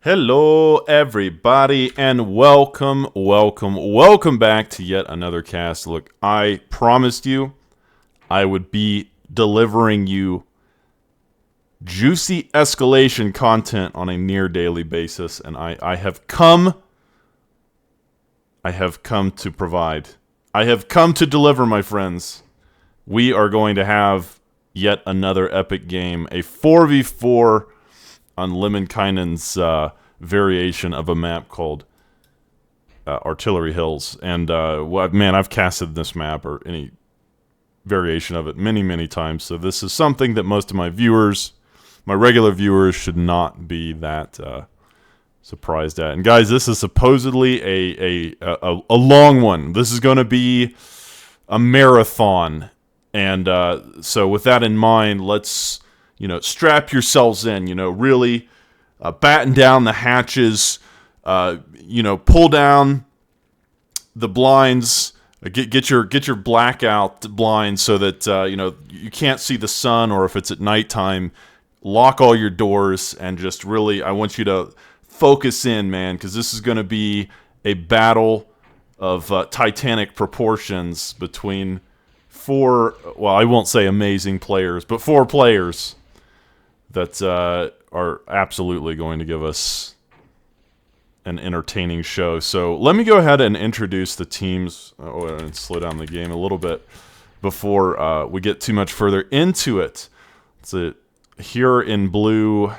Hello, everybody, and welcome back to yet another cast. Look, I promised you I would be delivering you juicy escalation content on a near daily basis, and I have come to provide. I have come to deliver, my friends. We are going to have yet another epic game, a 4v4 on Lemonkainen's variation of a map called Artillery Hills. And, man, I've casted this map or any variation of it many times. So this is something that most of my viewers, my regular viewers, should not be that surprised at. And, guys, this is supposedly a long one. This is going to be a marathon. And so with that in mind, let's... strap yourselves in, really batten down the hatches, pull down the blinds, get your blackout blinds so that, you can't see the sun, or if it's at nighttime, lock all your doors and just really, I want you to focus in, man, because this is going to be a battle of titanic proportions between four, well, I won't say amazing players, but four players that are absolutely going to give us an entertaining show. So let me go ahead and introduce the teams and slow down the game a little bit before we get too much further into it. So here in blue,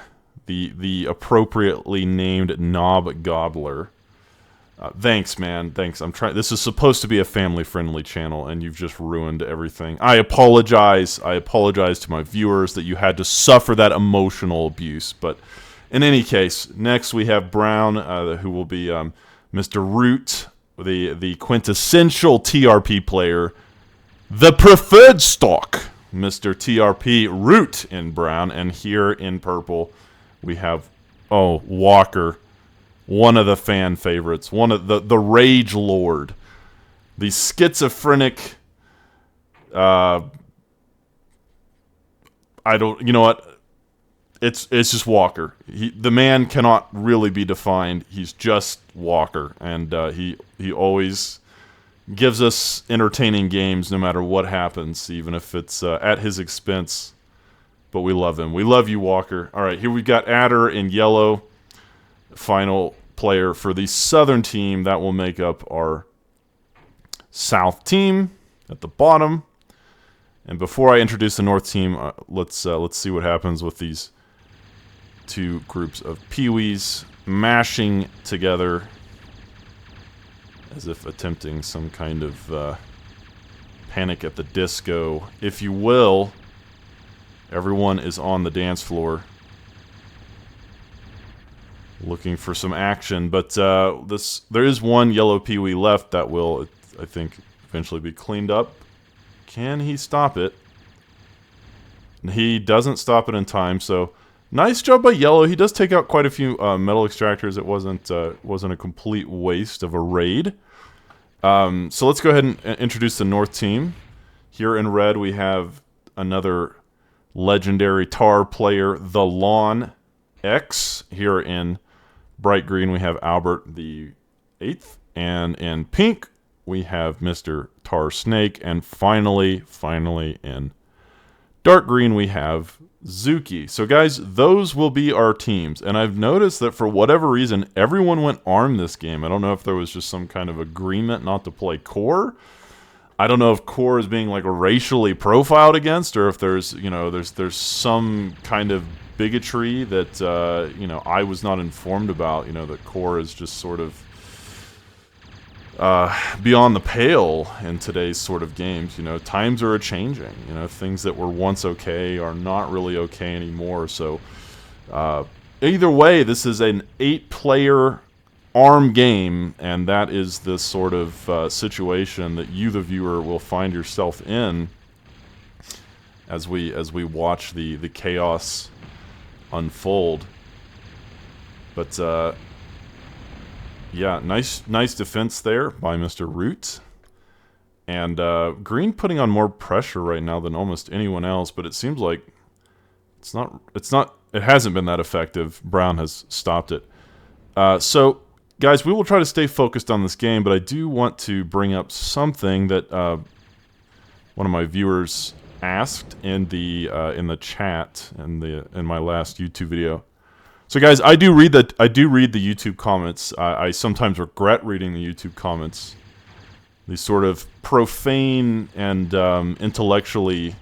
the appropriately named Knob Gobbler. Thanks, man. Thanks. I'm trying. This is supposed to be a family-friendly channel, and you've just ruined everything. I apologize. I apologize to my viewers that you had to suffer that emotional abuse. But in any case, next we have Brown, who will be Mr. Root, the quintessential TRP player, the preferred stock, Mr. TRP Root in brown, and here in purple we have Walker. One of the fan favorites, one of the Rage Lord, the schizophrenic, you know what, it's just Walker. The man cannot really be defined, he's just Walker, and he always gives us entertaining games no matter what happens, even if it's at his expense, but we love him. We love you, Walker. Alright, here we've got Adder in yellow. Final player for the southern team that will make up our south team at the bottom. And before I introduce the north team, let's see what happens with these two groups of peewees mashing together as if attempting some kind of Panic at the Disco, if you will. Everyone is on the dance floor looking for some action, but there is one yellow peewee left that will, I think, eventually be cleaned up. Can he stop it? He doesn't stop it in time, so nice job by yellow. He does take out quite a few metal extractors. It wasn't a complete waste of a raid. So let's go ahead and introduce the north team. Here in red we have another legendary tar player, the Lawn X. Here in bright green we have Albert the 8th, and in pink we have Mr. Tar Snake, and finally in dark green we have Zuki. So guys, those will be our teams, and I've noticed that for whatever reason everyone went armed this game. I don't know if there was just some kind of agreement not to play core. I don't know if core is being like racially profiled against, or if there's there's some kind of bigotry that I was not informed about. That core is just sort of beyond the pale in today's sort of games. Times are changing. Things that were once okay are not really okay anymore. So either way, this is an 8-player ARM game, and that is the sort of situation that you, the viewer, will find yourself in as we watch the chaos unfold. But yeah, nice defense there by Mr. Root, and green putting on more pressure right now than almost anyone else. But it seems like it hasn't been that effective. Brown has stopped it. So, guys, we will try to stay focused on this game, but I do want to bring up something that one of my viewers asked in the chat in my last YouTube video. So, guys, I do read the YouTube comments. I sometimes regret reading the YouTube comments. These sort of profane and intellectually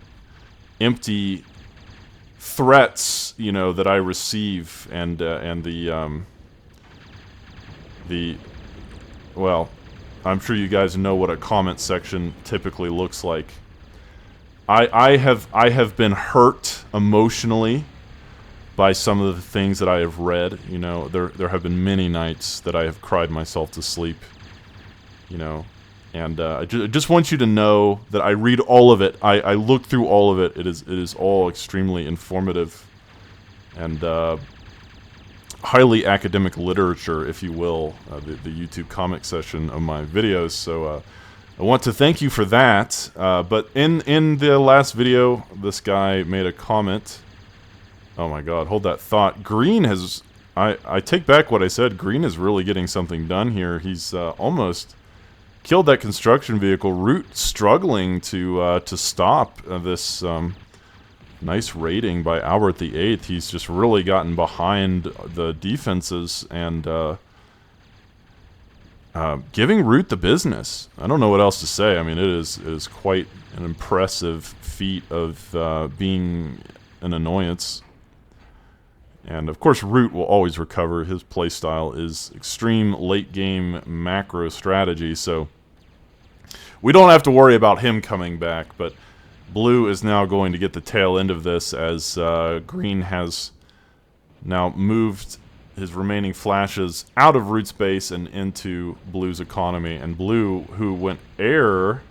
empty threats, you know, that I receive, and well, I'm sure you guys know what a comment section typically looks like. I have been hurt emotionally by some of the things that I have read. You know, there have been many nights that I have cried myself to sleep. You know, and I just want you to know that I read all of it. I look through all of it. It is all extremely informative and highly academic literature, if you will, the YouTube comic session of my videos. So I want to thank you for that. But in the last video, this guy made a comment. Oh my God, hold that thought. Green has... I take back what I said. Green is really getting something done here. He's almost killed that construction vehicle. Root struggling to stop this nice raiding by Albert the Eighth. He's just really gotten behind the defenses and giving Root the business. I don't know what else to say. I mean, it is quite an impressive feat of being an annoyance. And of course, Root will always recover. His playstyle is extreme late game macro strategy, so we don't have to worry about him coming back. But Blue is now going to get the tail end of this, as Green has now moved his remaining flashes out of Root's base and into Blue's economy. And Blue, who went air,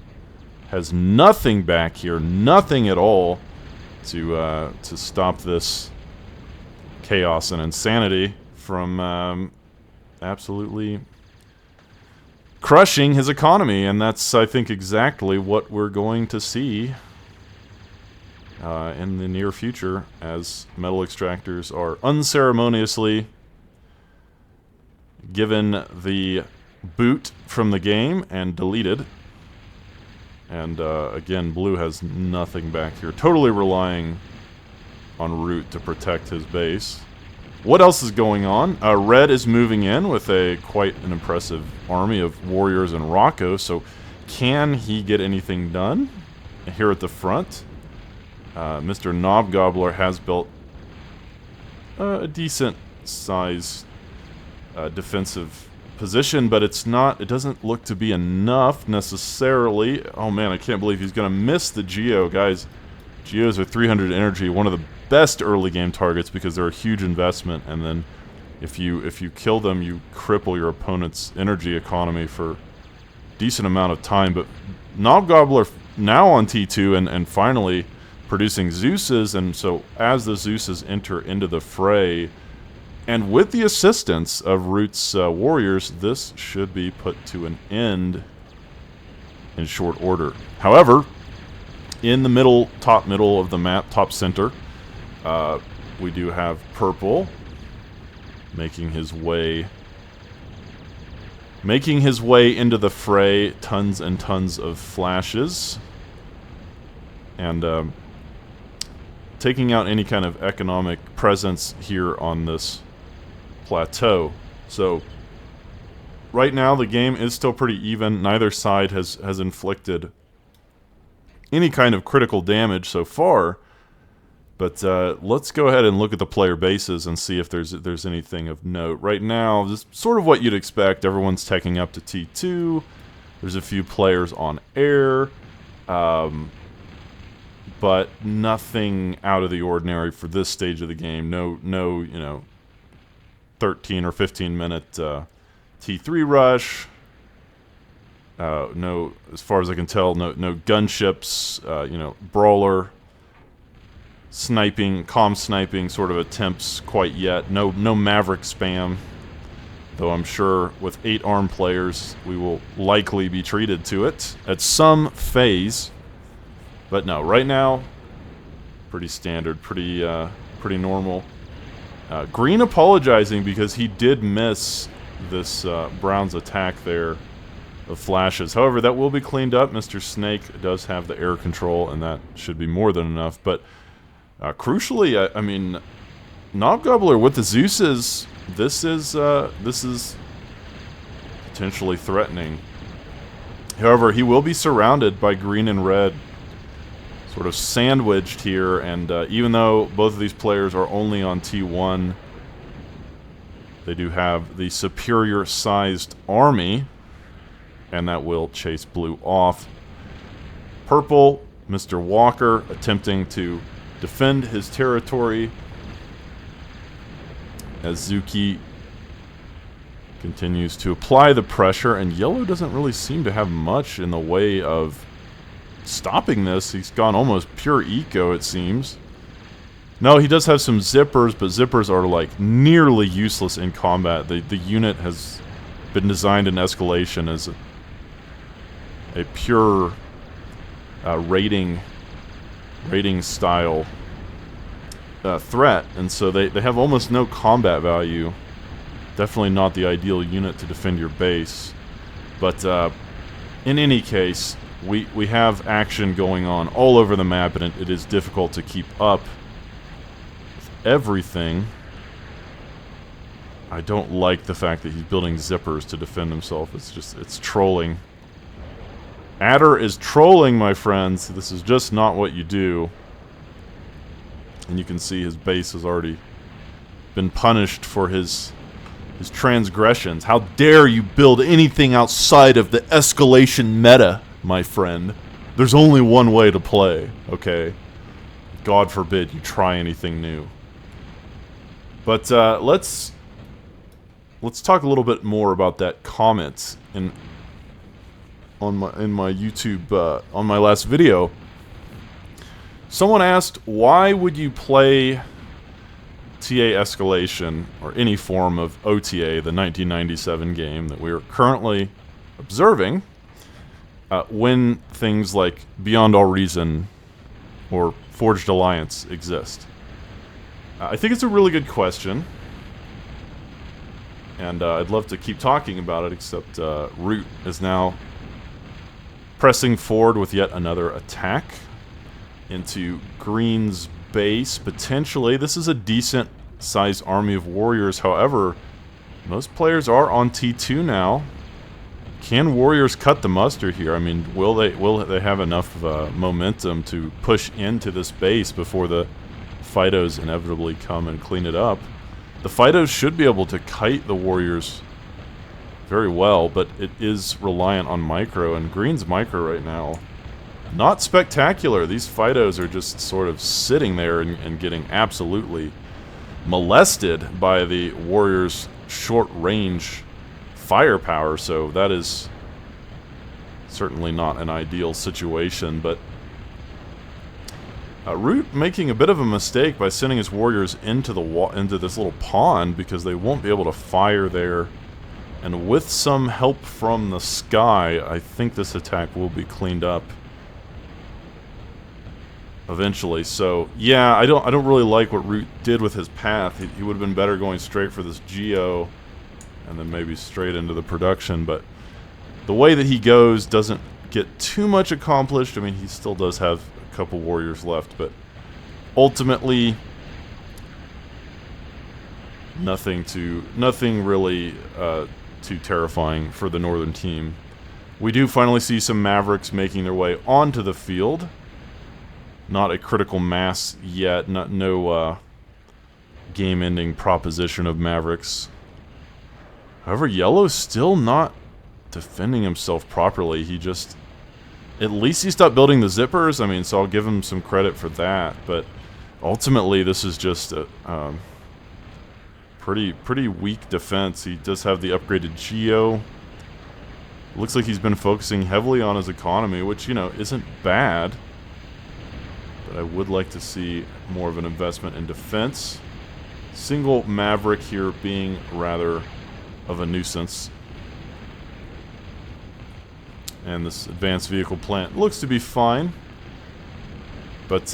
has nothing back here, nothing at all to stop this chaos and insanity from absolutely crushing his economy. And that's, I think, exactly what we're going to see in the near future, as metal extractors are unceremoniously given the boot from the game and deleted. And again, Blue has nothing back here, totally relying on Root to protect his base. What else is going on? Red is moving in with quite an impressive army of warriors and Rocco. So can he get anything done here at the front? Mr. Knobgobbler has built a decent size defensive position, but it doesn't look to be enough necessarily. Oh man, I can't believe he's gonna miss the Geo, guys. Geos are 300 energy, one of the best early game targets because they're a huge investment, and then if you kill them, you cripple your opponent's energy economy for a decent amount of time. But Knobgobbler now on T2 and finally producing Zeus's, and so as the Zeus's enter into the fray, and with the assistance of Root's warriors, this should be put to an end in short order. However, in the top middle of the map, top center, we do have Purple making his way into the fray. Tons and tons of flashes, and taking out any kind of economic presence here on this plateau. So right now the game is still pretty even. Neither side has inflicted any kind of critical damage so far. But let's go ahead and look at the player bases and see if there's anything of note. Right now, this is sort of what you'd expect. Everyone's teching up to T2. There's a few players on air. But nothing out of the ordinary for this stage of the game. No, you know, 13 or 15 minute T3 rush. No, as far as I can tell, no gunships. You know, brawler, sniping, comm sniping sort of attempts quite yet. No Maverick spam. Though I'm sure with 8 armed players, we will likely be treated to it at some phase. But no, right now, pretty standard, pretty normal. Green apologizing because he did miss this Brown's attack there of flashes. However, that will be cleaned up. Mr. Snake does have the air control, and that should be more than enough. But crucially, I mean, Knobgobbler with the Zeus's, this is potentially threatening. However, he will be surrounded by green and red, sort of sandwiched here, and even though both of these players are only on T1, they do have the superior-sized army, and that will chase blue off. Purple, Mr. Walker, attempting to defend his territory as Zuki continues to apply the pressure, and yellow doesn't really seem to have much in the way of stopping this. He's gone almost pure eco, it seems. No, he does have some zippers, but zippers are like nearly useless in combat. The unit has been designed in Escalation as a pure raiding style threat, and so they have almost no combat value. Definitely not the ideal unit to defend your base. But in any case, we have action going on all over the map, and it is difficult to keep up with everything. I don't like the fact that he's building zippers to defend himself. It's trolling. Adder is trolling, my friends. This is just not what you do. And you can see his base has already been punished for his transgressions. How dare you build anything outside of the Escalation meta, my friend. There's only one way to play, okay? God forbid you try anything new. But let's talk a little bit more about that comment in my YouTube on my last video. Someone asked, why would you play TA Escalation, or any form of OTA, the 1997 game that we are currently observing, when things like Beyond All Reason or Forged Alliance exist? I think it's a really good question, and I'd love to keep talking about it, except Root is now pressing forward with yet another attack into Green's base, potentially. This is a decent sized army of warriors. However, most players are on T2 now. Can warriors cut the mustard here? I mean, will they have enough momentum to push into this base before the Fidos inevitably come and clean it up? The Fidos should be able to kite the warriors very well, but it is reliant on micro, and Green's micro right now, not spectacular. These Fidos are just sort of sitting there and getting absolutely molested by the warriors' short-range firepower, so that is certainly not an ideal situation. But Root making a bit of a mistake by sending his warriors into this little pond, because they won't be able to fire there. And with some help from the sky, I think this attack will be cleaned up eventually. So yeah, I don't really like what Root did with his path. He would have been better going straight for this Geo and then maybe straight into the production, but the way that he goes doesn't get too much accomplished. I mean, he still does have a couple warriors left, but ultimately nothing really too terrifying for the northern team. We do finally see some Mavericks making their way onto the field. Not a critical mass yet, no game-ending proposition of Mavericks. However, Yellow's still not defending himself properly. He just... At least he stopped building the zippers. I mean, so I'll give him some credit for that. But ultimately, this is just a pretty weak defense. He does have the upgraded Geo. Looks like he's been focusing heavily on his economy, which, you know, isn't bad. But I would like to see more of an investment in defense. Single Maverick here being rather of a nuisance. And this advanced vehicle plant looks to be fine. But,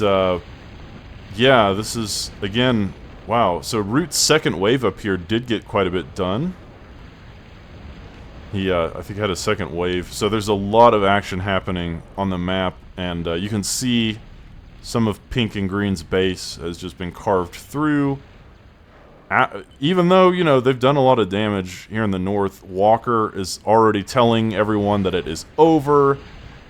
yeah, this is, again, Wow, so Root's second wave up here did get quite a bit done. He, I think, had a second wave. So there's a lot of action happening on the map, and you can see some of Pink and Green's base has just been carved through. Even though, you know, they've done a lot of damage here in the north, Walker is already telling everyone that it is over,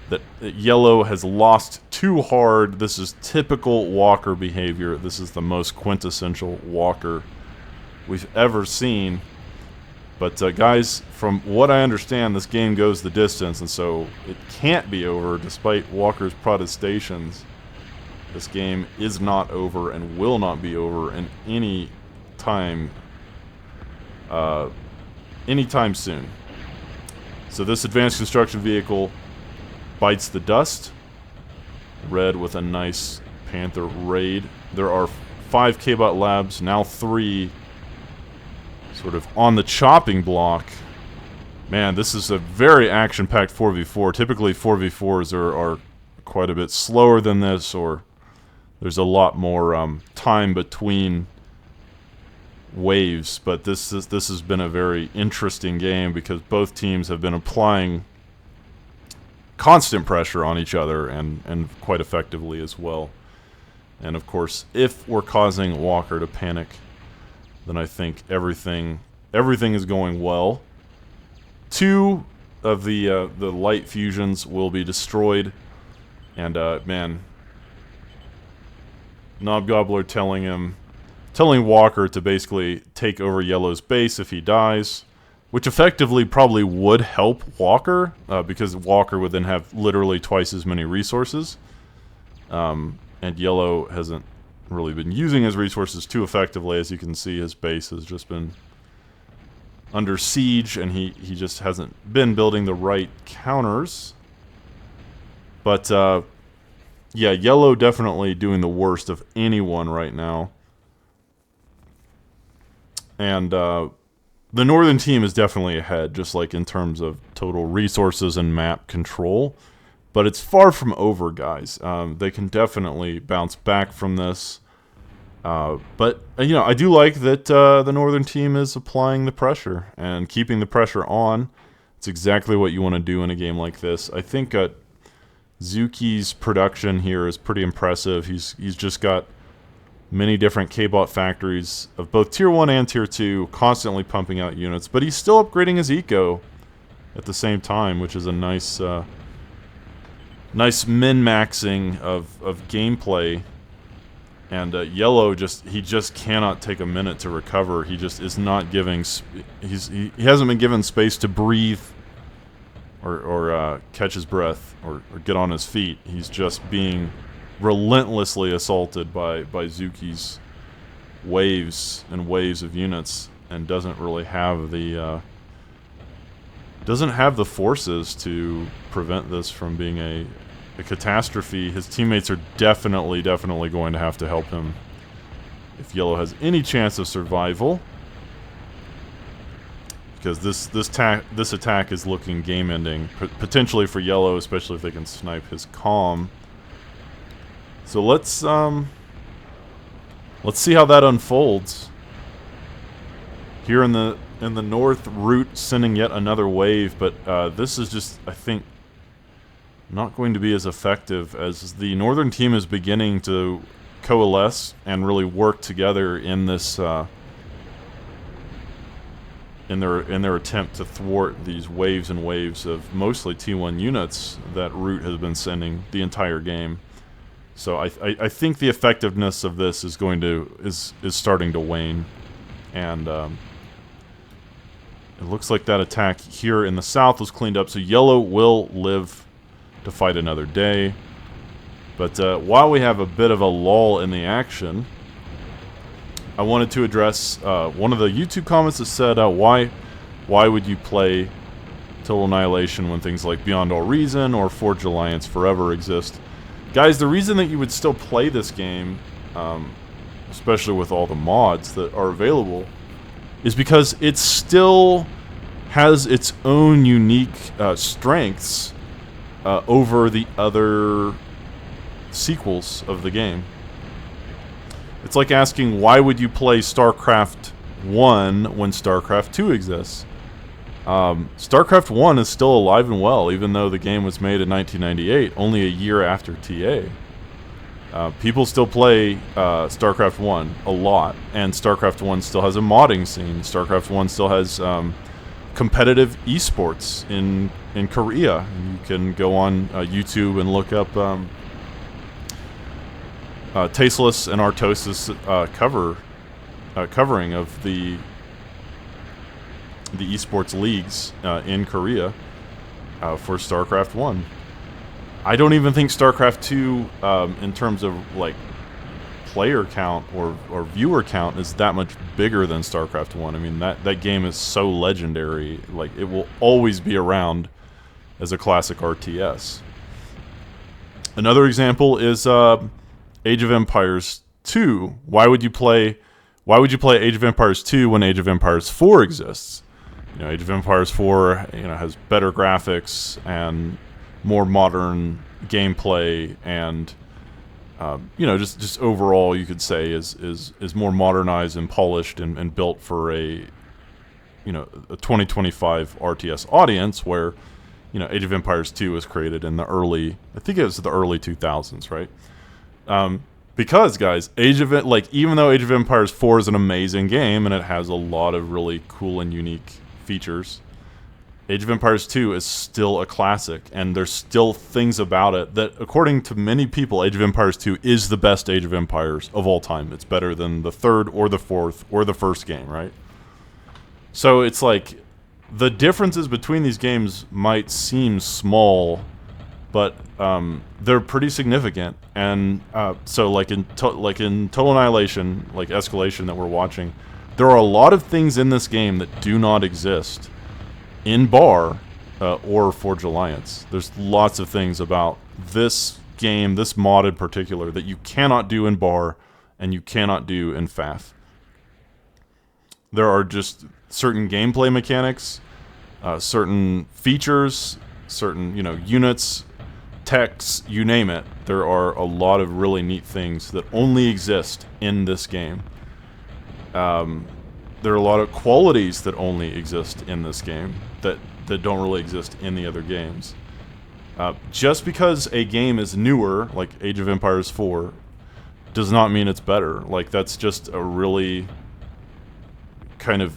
that Yellow has lost too hard. This is typical Walker behavior. This is the most quintessential Walker we've ever seen. But guys, from what I understand, this game goes the distance, and so it can't be over despite Walker's protestations. This game is not over and will not be over in any time, anytime soon. So this advanced construction vehicle bites the dust. Red with a nice Panther raid. There are 5 K-Bot labs, now 3 sort of on the chopping block. Man, this is a very action-packed 4v4. Typically 4v4s are quite a bit slower than this, or there's a lot more time between waves, but this has been a very interesting game because both teams have been applying constant pressure on each other and quite effectively as well. And of course, if we're causing Walker to panic, then I think everything is going well. 2 of the light fusions will be destroyed, and man, Knobgobbler telling Walker to basically take over Yellow's base if he dies, which effectively probably would help Walker, because Walker would then have literally twice as many resources, and Yellow hasn't really been using his resources too effectively. As you can see, his base has just been under siege, and he just hasn't been building the right counters. But yeah, Yellow definitely doing the worst of anyone right now. And the northern team is definitely ahead, just like in terms of total resources and map control. But it's far from over, guys. They can definitely bounce back from this. But, you know, I do like that the northern team is applying the pressure and keeping the pressure on. It's exactly what you want to do in a game like this. I think Zuki's production here is pretty impressive. He's just got many different K-Bot factories of both Tier 1 and Tier 2 constantly pumping out units, but he's still upgrading his eco at the same time, which is a nice nice min-maxing of gameplay. And Yellow he just cannot take a minute to recover. He just is not giving he hasn't been given space to breathe or catch his breath or get on his feet. He's just being relentlessly assaulted by Zuki's waves and waves of units, and doesn't really have the forces to prevent this from being a catastrophe. His teammates are definitely going to have to help him if Yellow has any chance of survival, because this attack is looking game-ending, potentially for Yellow, especially if they can snipe his comm. So let's see how that unfolds. Here in the north, Root sending yet another wave, but this is just, I think, not going to be as effective, as the northern team is beginning to coalesce and really work together in this in their attempt to thwart these waves and waves of mostly T1 units that Root has been sending the entire game. So I think the effectiveness of this is starting to wane, and it looks like that attack here in the south was cleaned up, so Yellow will live to fight another day. But while we have a bit of a lull in the action, I wanted to address one of the YouTube comments that said, why would you play Total Annihilation when things like Beyond All Reason or Forged Alliance Forever exist? Guys, the reason that you would still play this game, especially with all the mods that are available, is because it still has its own unique strengths over the other sequels of the game. It's like asking, why would you play StarCraft 1 when StarCraft 2 exists? StarCraft 1 is still alive and well, even though the game was made in 1998, only a year after TA. People still play StarCraft 1 a lot, and StarCraft 1 still has a modding scene. StarCraft 1 still has competitive esports in Korea. And you can go on YouTube and look up Tasteless and Artosis covering of the esports leagues in Korea for StarCraft 1. I don't even think StarCraft 2, in terms of like player count or viewer count, is that much bigger than StarCraft 1. I mean, that game is so legendary. Like, it will always be around as a classic RTS. Another example is Age of Empires 2. Why would you play Age of Empires 2 when Age of Empires 4 exists? You know, Age of Empires 4, has better graphics and more modern gameplay, and just overall, you could say is more modernized and polished and built for a 2025 RTS audience, where Age of Empires 2 was created in the early 2000s, right? Because, guys, even though Age of Empires 4 is an amazing game and it has a lot of really cool and unique features, Age of Empires 2 is still a classic, and there's still things about it that, according to many people, Age of Empires 2 is the best Age of Empires of all time. It's better than the third or the fourth or the first game, right? So it's like, the differences between these games might seem small, but they're pretty significant. And so like in Total Annihilation, like Escalation that we're watching, there are a lot of things in this game that do not exist in Bar or Forge Alliance. There's lots of things about this game, this mod in particular, that you cannot do in Bar and you cannot do in FAF. There are just certain gameplay mechanics, certain features, certain units, techs, you name it. There are a lot of really neat things that only exist in this game. There are a lot of qualities that only exist in this game that don't really exist in the other games. Just because a game is newer, like Age of Empires 4, does not mean it's better. Like, that's just a really kind of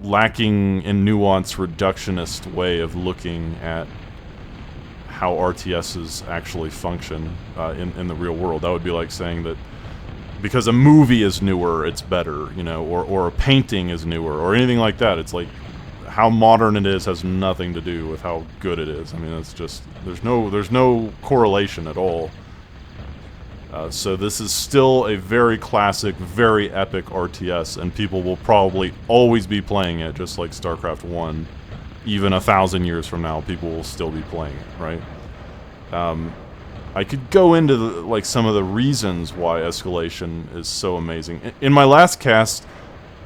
lacking in nuance, reductionist way of looking at how RTSs actually function in the real world. That would be like saying that because a movie is newer, it's better, or a painting is newer, or anything like that. It's like, how modern it is has nothing to do with how good it is. I mean, it's just, there's no correlation at all. So this is still a very classic, very epic RTS, and people will probably always be playing it, just like StarCraft 1. Even 1,000 years from now, people will still be playing it, right? I could go into some of the reasons why Escalation is so amazing. In my last cast,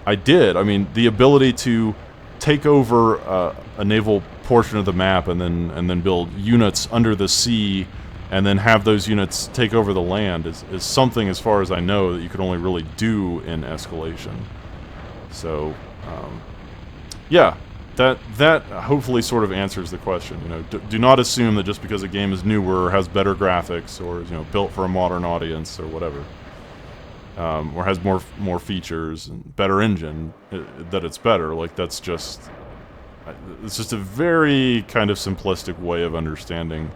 I did. I mean, the ability to take over a naval portion of the map and then build units under the sea, and then have those units take over the land is something, as far as I know, that you could only really do in Escalation. So, yeah. That hopefully sort of answers the question. Do not assume that just because a game is newer, or has better graphics, or is built for a modern audience or whatever, or has more features and better engine, that it's better. Like, it's just a very kind of simplistic way of understanding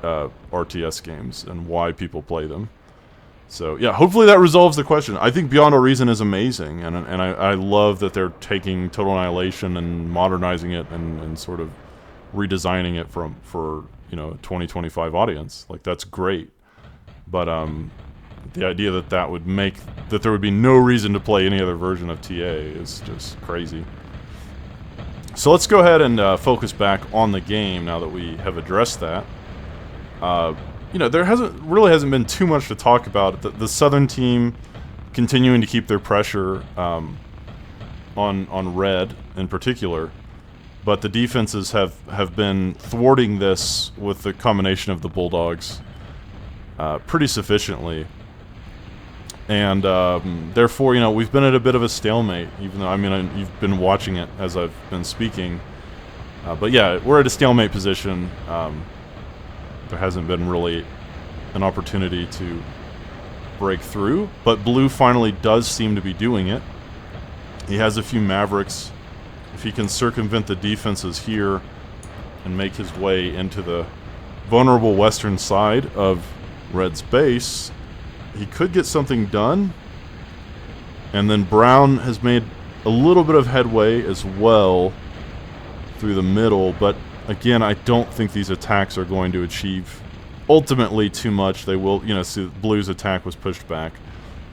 RTS games and why people play them. So, yeah, hopefully that resolves the question. I think Beyond All Reason is amazing, and I love that they're taking Total Annihilation and modernizing it and sort of redesigning it for a 2025 audience. Like, that's great. But the idea that there would be no reason to play any other version of TA is just crazy. So let's go ahead and focus back on the game now that we have addressed that. There hasn't been too much to talk about. The Southern team continuing to keep their pressure on Red in particular, but the defenses have been thwarting this with the combination of the Bulldogs pretty sufficiently. And therefore, you know, we've been at a bit of a stalemate, even though, I mean, you've been watching it as I've been speaking. But yeah, we're at a stalemate position. There hasn't been really an opportunity to break through, but blue finally does seem to be doing it. He has a few Mavericks. If he can circumvent the defenses here and make his way into the vulnerable western side of red's base, he could get something done. And then brown has made a little bit of headway as well through the middle, but again, I don't think these attacks are going to achieve ultimately too much. They will, you know, see blue's attack was pushed back.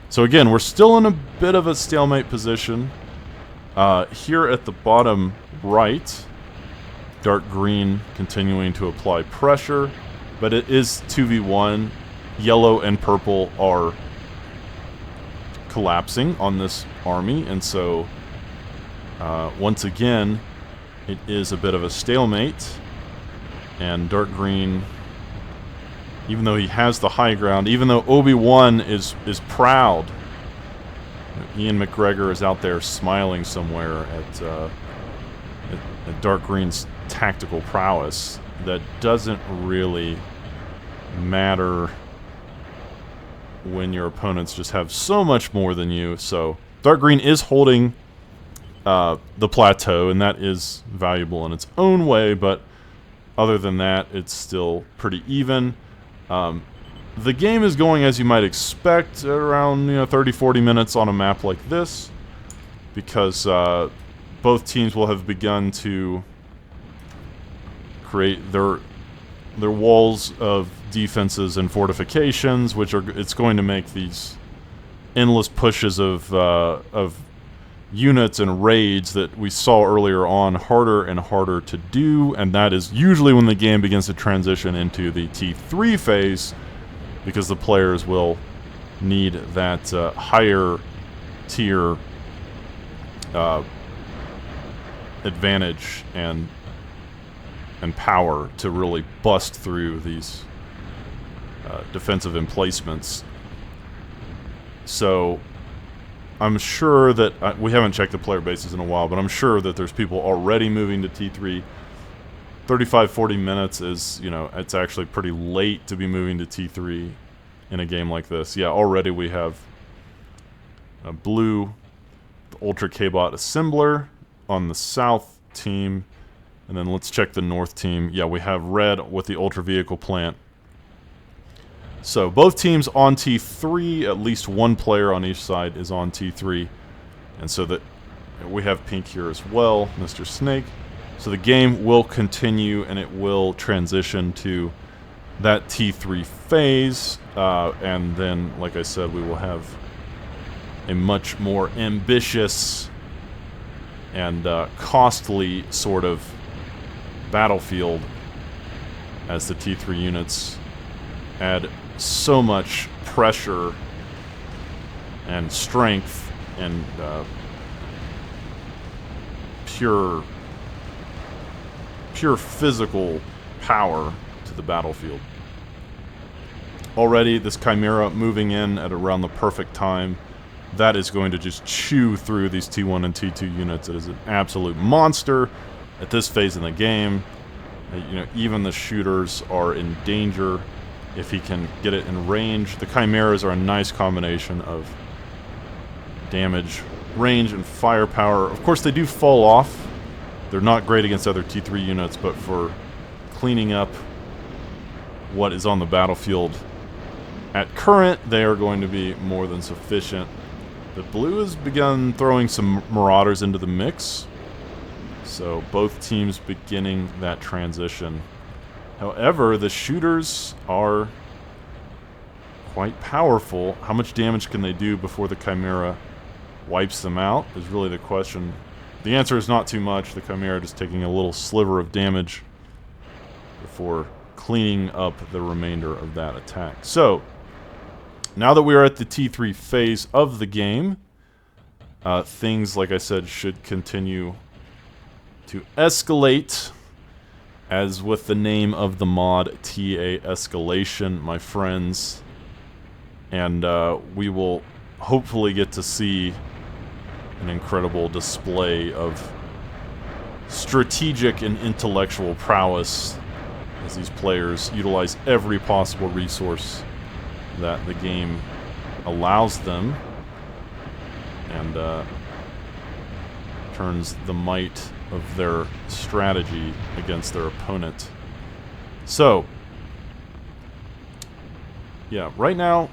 So again, we're still in a bit of a stalemate position. Here at the bottom right, dark green continuing to apply pressure, but it is 2v1. Yellow and purple are collapsing on this army, and so once again, it is a bit of a stalemate. And dark green, even though he has the high ground, even though Obi-Wan is proud, Ian McGregor is out there smiling somewhere at dark green's tactical prowess. That doesn't really matter when your opponents just have so much more than you. So dark green is holding the plateau, and that is valuable in its own way, but other than that, it's still pretty even. The game is going as you might expect, around 30-40 minutes on a map like this, because both teams will have begun to create their walls of defenses and fortifications, which are, it's going to make these endless pushes of units and raids that we saw earlier on harder and harder to do, and that is usually when the game begins to transition into the T3 phase, because the players will need that higher tier advantage and power to really bust through these defensive emplacements. So I'm sure that we haven't checked the player bases in a while, but I'm sure that there's people already moving to T3. 35-40 minutes is, it's actually pretty late to be moving to T3 in a game like this. Yeah, already we have blue, the Ultra K-Bot Assembler on the south team. And then let's check the north team. Yeah, we have red with the Ultra Vehicle Plant. So both teams on T3, at least one player on each side is on T3. And so that we have pink here as well, Mr. Snake. So the game will continue, and it will transition to that T3 phase. And then, like I said, we will have a much more ambitious and costly sort of battlefield as the T3 units add so much pressure and strength and pure physical power to the battlefield. Already this Chimera moving in at around the perfect time. That is going to just chew through these T1 and T2 units. It is an absolute monster at this phase in the game. Even the shooters are in danger if he can get it in range. The Chimeras are a nice combination of damage, range, and firepower. Of course, they do fall off. They're not great against other T3 units, but for cleaning up what is on the battlefield at current, they are going to be more than sufficient. But blue has begun throwing some Marauders into the mix, so both teams beginning that transition. However, the shooters are quite powerful. How much damage can they do before the Chimera wipes them out is really the question. The answer is not too much. The Chimera just taking a little sliver of damage before cleaning up the remainder of that attack. So, now that we are at the T3 phase of the game, things, like I said, should continue to escalate, as with the name of the mod, TA Escalation, my friends. And we will hopefully get to see an incredible display of strategic and intellectual prowess as these players utilize every possible resource that the game allows them, and turns the might of their strategy against their opponent. So, yeah, right now,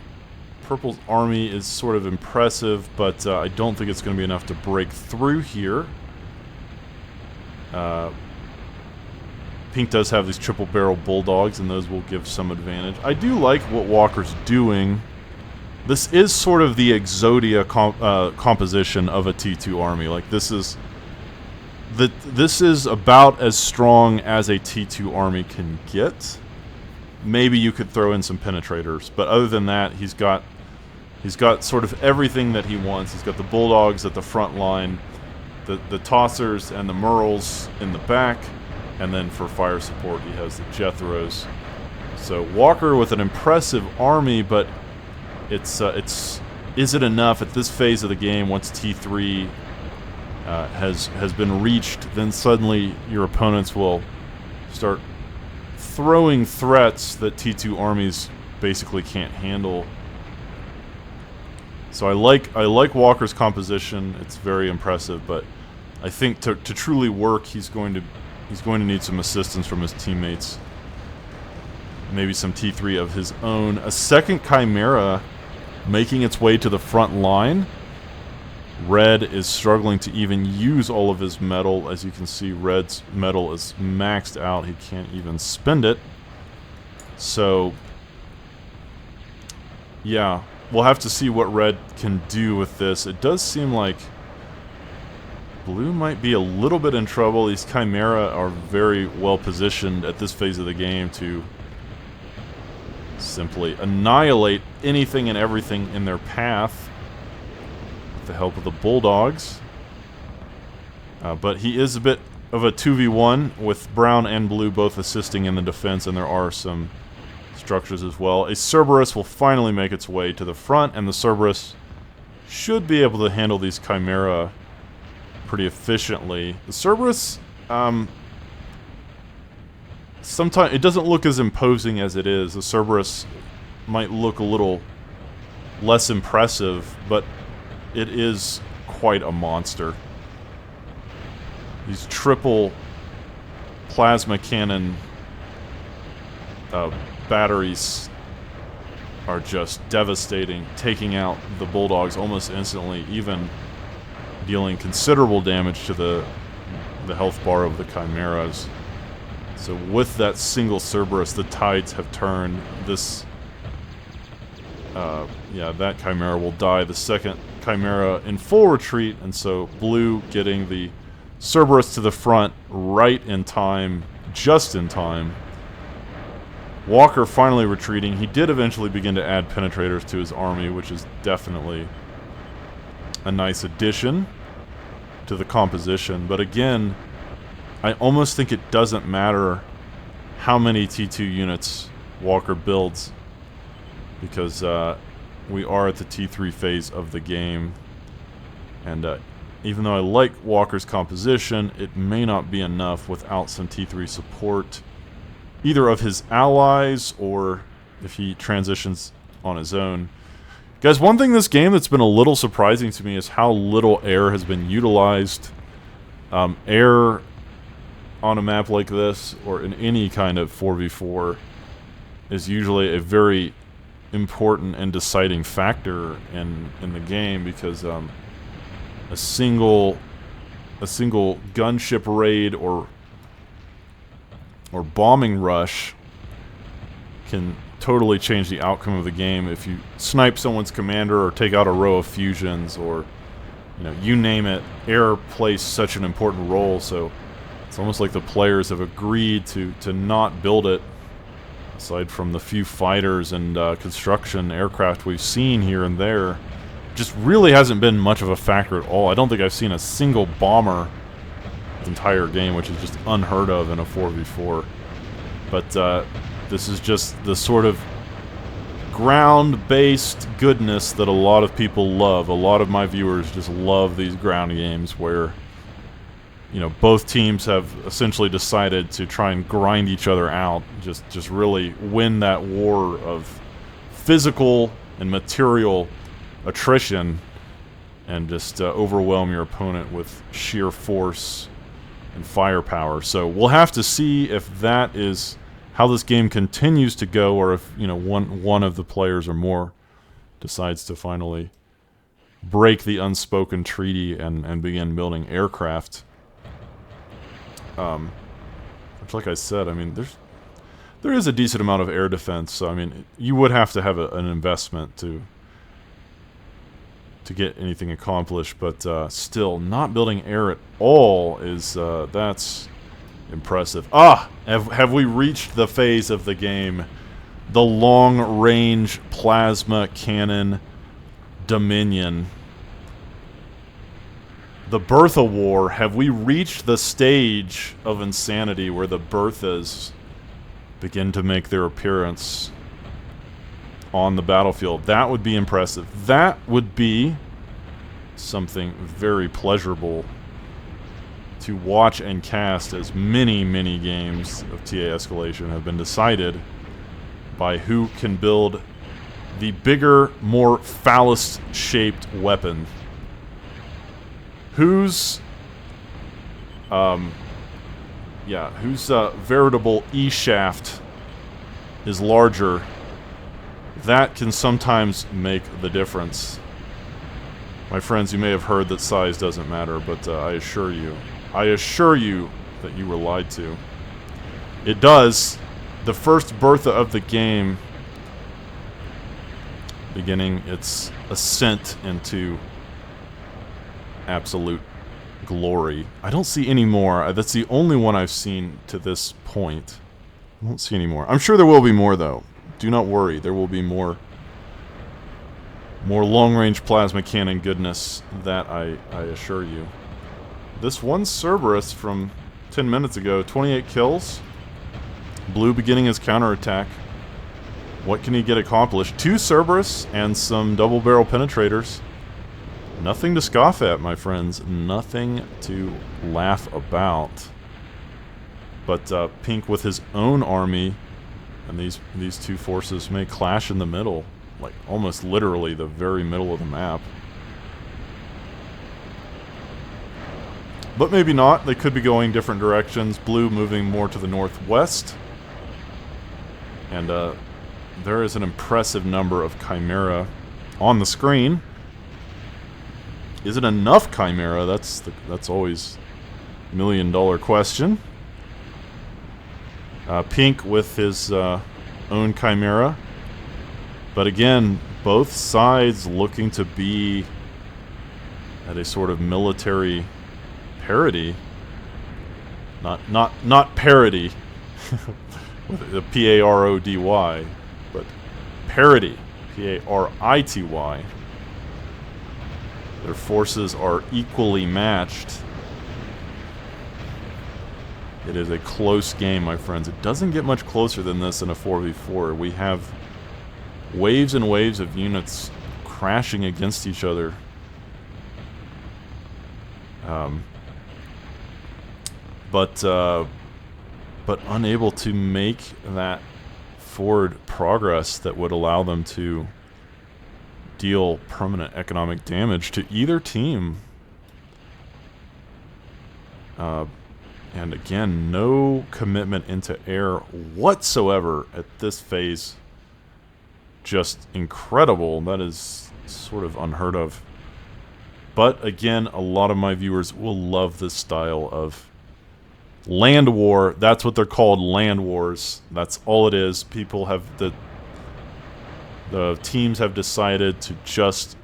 Purple's army is sort of impressive, but I don't think it's going to be enough to break through here. Pink does have these triple barrel bulldogs, and those will give some advantage. I do like what Walker's doing. This is sort of the Exodia composition of a T2 army. Like, this is about as strong as a T2 army can get. Maybe you could throw in some penetrators, but other than that, he's got sort of everything that he wants. He's got the bulldogs at the front line, the tossers and the Merles in the back, and then for fire support he has the Jethros. So Walker with an impressive army, but is it enough at this phase of the game? Once T3 has been reached, then suddenly your opponents will start throwing threats that T2 armies basically can't handle. So I like Walker's composition. It's very impressive, but I think to truly work, he's going to need some assistance from his teammates. Maybe some T3 of his own. A second Chimera making its way to the front line. Red is struggling to even use all of his metal. As you can see, Red's metal is maxed out. He can't even spend it. So, yeah, we'll have to see what Red can do with this. It does seem like Blue might be a little bit in trouble. These Chimera are very well positioned at this phase of the game to simply annihilate anything and everything in their path with the help of the Bulldogs. But he is a bit of a 2v1 with Brown and Blue both assisting in the defense, and there are some structures as well. A Cerberus will finally make its way to the front, and the Cerberus should be able to handle these Chimera pretty efficiently. The Cerberus, sometimes it doesn't look as imposing as it is. The Cerberus might look a little less impressive, but it is quite a monster. These triple plasma cannon batteries are just devastating, taking out the Bulldogs almost instantly, even dealing considerable damage to the health bar of the Chimeras. So with that single Cerberus, the tides have turned. This, yeah, that Chimera will die. The second Chimera in full retreat, and so Blue getting the Cerberus to the front right in time, just in time. Walker finally retreating. He did eventually begin to add penetrators to his army, which is definitely a nice addition to the composition. But again, I almost think it doesn't matter how many T2 units Walker builds, because we are at the T3 phase of the game. And even though I like Walker's composition, it may not be enough without some T3 support, either of his allies or if he transitions on his own. Guys, one thing this game that's been a little surprising to me is how little air has been utilized. Air on a map like this, or in any kind of 4v4, is usually a very important and deciding factor in the game, because a single gunship raid or bombing rush can totally change the outcome of the game. If you snipe someone's commander or take out a row of fusions, or you name it, air plays such an important role. So it's almost like the players have agreed to not build it, aside from the few fighters and construction aircraft we've seen here and there. Just really hasn't been much of a factor at all. I don't think I've seen a single bomber the entire game, which is just unheard of in a 4v4. But this is just the sort of ground-based goodness that a lot of people love. A lot of my viewers just love these ground games where, you know, both teams have essentially decided to try and grind each other out, just really win that war of physical and material attrition and just overwhelm your opponent with sheer force and firepower. So we'll have to see if that is how this game continues to go, or if, you know, one of the players or more decides to finally break the unspoken treaty and begin building aircraft. Which, like I said, I mean, there is a decent amount of air defense. So I mean, you would have to have an investment to get anything accomplished, but still, not building air at all is that's impressive. Have we reached the phase of the game, the long-range plasma cannon Dominion, the Bertha War? Have we reached the stage of insanity where the Berthas begin to make their appearance on the battlefield? That would be impressive. That would be something very pleasurable to watch and cast, as many games of TA Escalation have been decided by who can build the bigger, more phallus-shaped weapon. Whose veritable E-shaft is larger. That can sometimes make the difference. My friends, you may have heard that size doesn't matter, but I assure you that you were lied to. It does. The first Bertha of the game, beginning its ascent into absolute glory. I don't see any more. That's the only one I've seen to this point. I don't see any more. I'm sure there will be more, though. Do not worry. There will be more long-range plasma cannon goodness, that I assure you. This one Cerberus from 10 minutes ago, 28 kills. Blue beginning his counterattack. What can he get accomplished? 2 Cerberus and some double-barrel penetrators. Nothing to scoff at, my friends. Nothing to laugh about. But Pink with his own army, and these two forces may clash in the middle. Like, almost literally the very middle of the map. But maybe not. They could be going different directions. Blue moving more to the northwest. And there is an impressive number of Chimera on the screen. Is it enough Chimera? That's always a million-dollar question. Pink with his own Chimera. But again, both sides looking to be at a sort of military parity. Not parity with the P-A-R-O-D-Y, but parity, P-A-R-I-T-Y. Their forces are equally matched. It is a close game, my friends. It doesn't get much closer than this in a 4v4. We have waves and waves of units crashing against each other. But unable to make that forward progress that would allow them to deal permanent economic damage to either team. And again, no commitment into air whatsoever at this phase. Just incredible. That is sort of unheard of. But again, a lot of my viewers will love this style of land war. That's what they're called, land wars. That's all it is. People have the teams have decided to just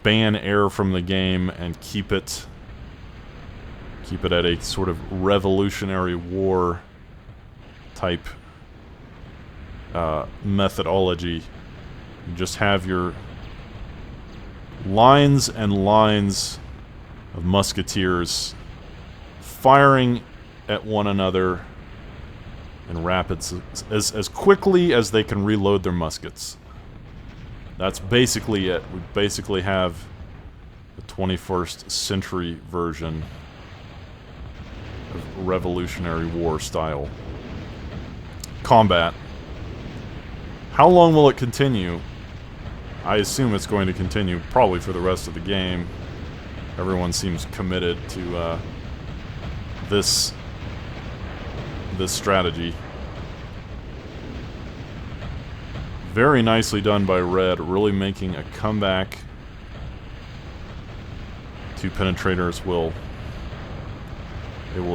ban air from the game and keep it at a sort of revolutionary war type methodology. You just have your lines and lines of musketeers firing at one another in rapids as quickly as they can reload their muskets. That's basically it. We basically have the 21st century version of Revolutionary War style combat. How long will it continue? I assume it's going to continue probably for the rest of the game. Everyone seems committed to this strategy. Very nicely done by Red, really making a comeback. Two penetrators will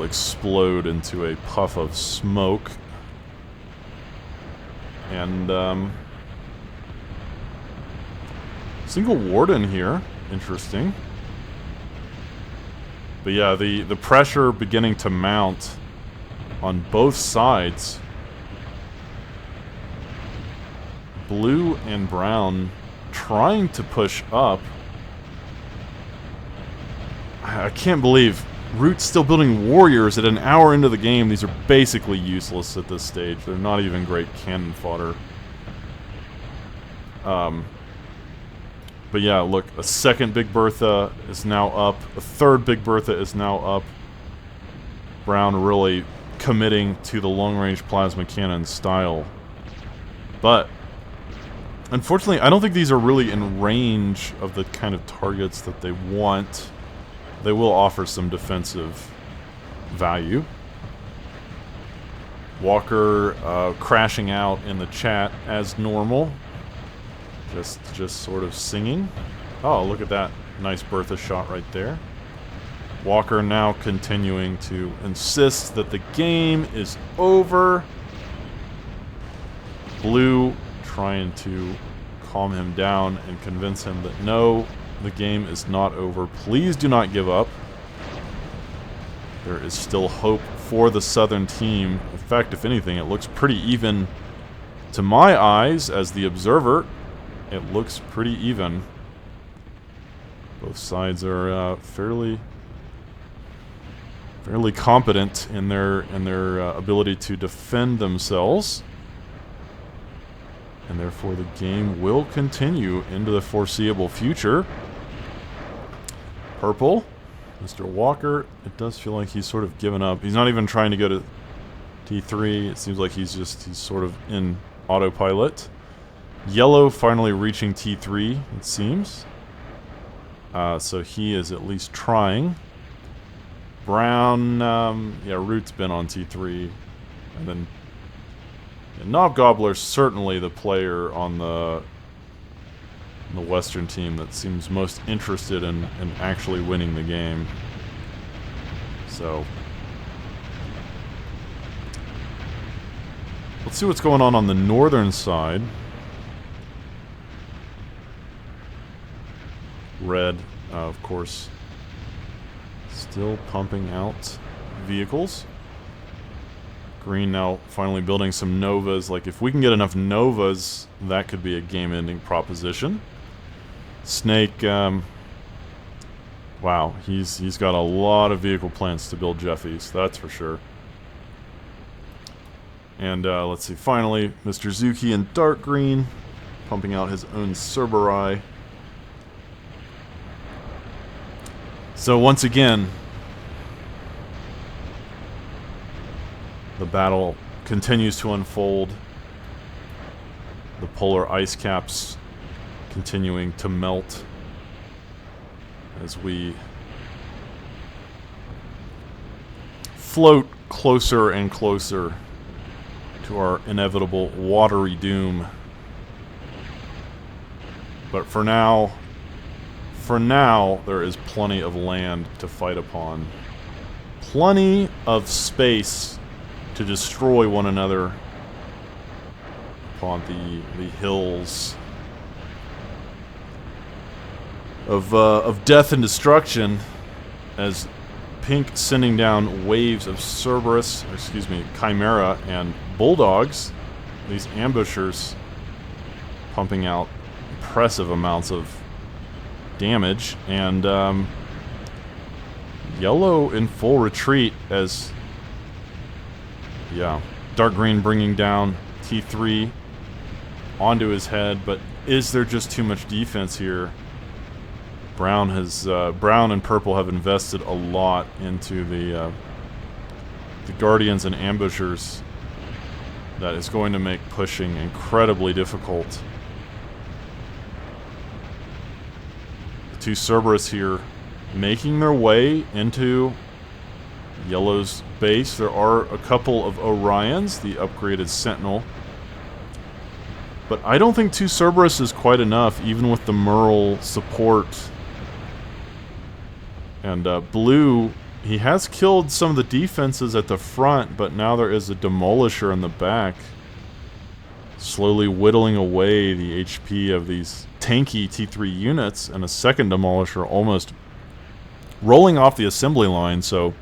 explode into a puff of smoke. And single warden here, interesting. But yeah, the pressure beginning to mount on both sides. Blue and brown trying to push up. I can't believe Root's still building warriors at an hour into the game. These are basically useless at this stage. They're not even great cannon fodder. But yeah, look, a second Big Bertha is now up. A third Big Bertha is now up. Brown really committing to the long-range plasma cannon style. But unfortunately, I don't think these are really in range of the kind of targets that they want. They will offer some defensive value. Walker crashing out in the chat as normal. Just sort of singing. Oh, look at that. Nice Bertha shot right there. Walker now continuing to insist that the game is over. Blue trying to calm him down and convince him that no, the game is not over. Please do not give up. There is still hope for the Southern team. In fact, if anything, it looks pretty even to my eyes as the observer. It looks pretty even. Both sides are fairly competent in their ability to defend themselves. And therefore the game will continue into the foreseeable future. Purple, Mr. Walker, it does feel like he's sort of given up. He's not even trying to go to T3. It seems like he's sort of in autopilot. Yellow finally reaching T3, it seems. So he is at least trying. Brown, yeah, Root's been on T3. And then Knob Gobbler's certainly the player on the Western team that seems most interested in actually winning the game. So let's see what's going on the northern side. Red, of course, still pumping out vehicles. Green now finally building some Novas. Like, if we can get enough Novas, that could be a game-ending proposition. Snake, wow, he's got a lot of vehicle plants to build Jeffies, that's for sure. And let's see, finally, Mr. Zuki in dark green, pumping out his own Cerberus. So once again, the battle continues to unfold. The polar ice caps continuing to melt as we float closer and closer to our inevitable watery doom. But for now, there is plenty of land to fight upon. Plenty of space to destroy one another upon the hills of death and destruction, as Pink sending down waves of Cerberus, excuse me, Chimera and Bulldogs. These ambushers pumping out impressive amounts of damage, and Yellow in full retreat as, yeah, Dark green bringing down T3 onto his head, but is there just too much defense here? Brown and purple have invested a lot into the guardians and ambushers. That is going to make pushing incredibly difficult. The two Cerberus here making their way into yellow's base. There are a couple of Orions, the upgraded Sentinel. But I don't think two Cerberus is quite enough, even with the Merle support. And blue, he has killed some of the defenses at the front, but now there is a Demolisher in the back, slowly whittling away the HP of these tanky T3 units, and a second Demolisher almost rolling off the assembly line. So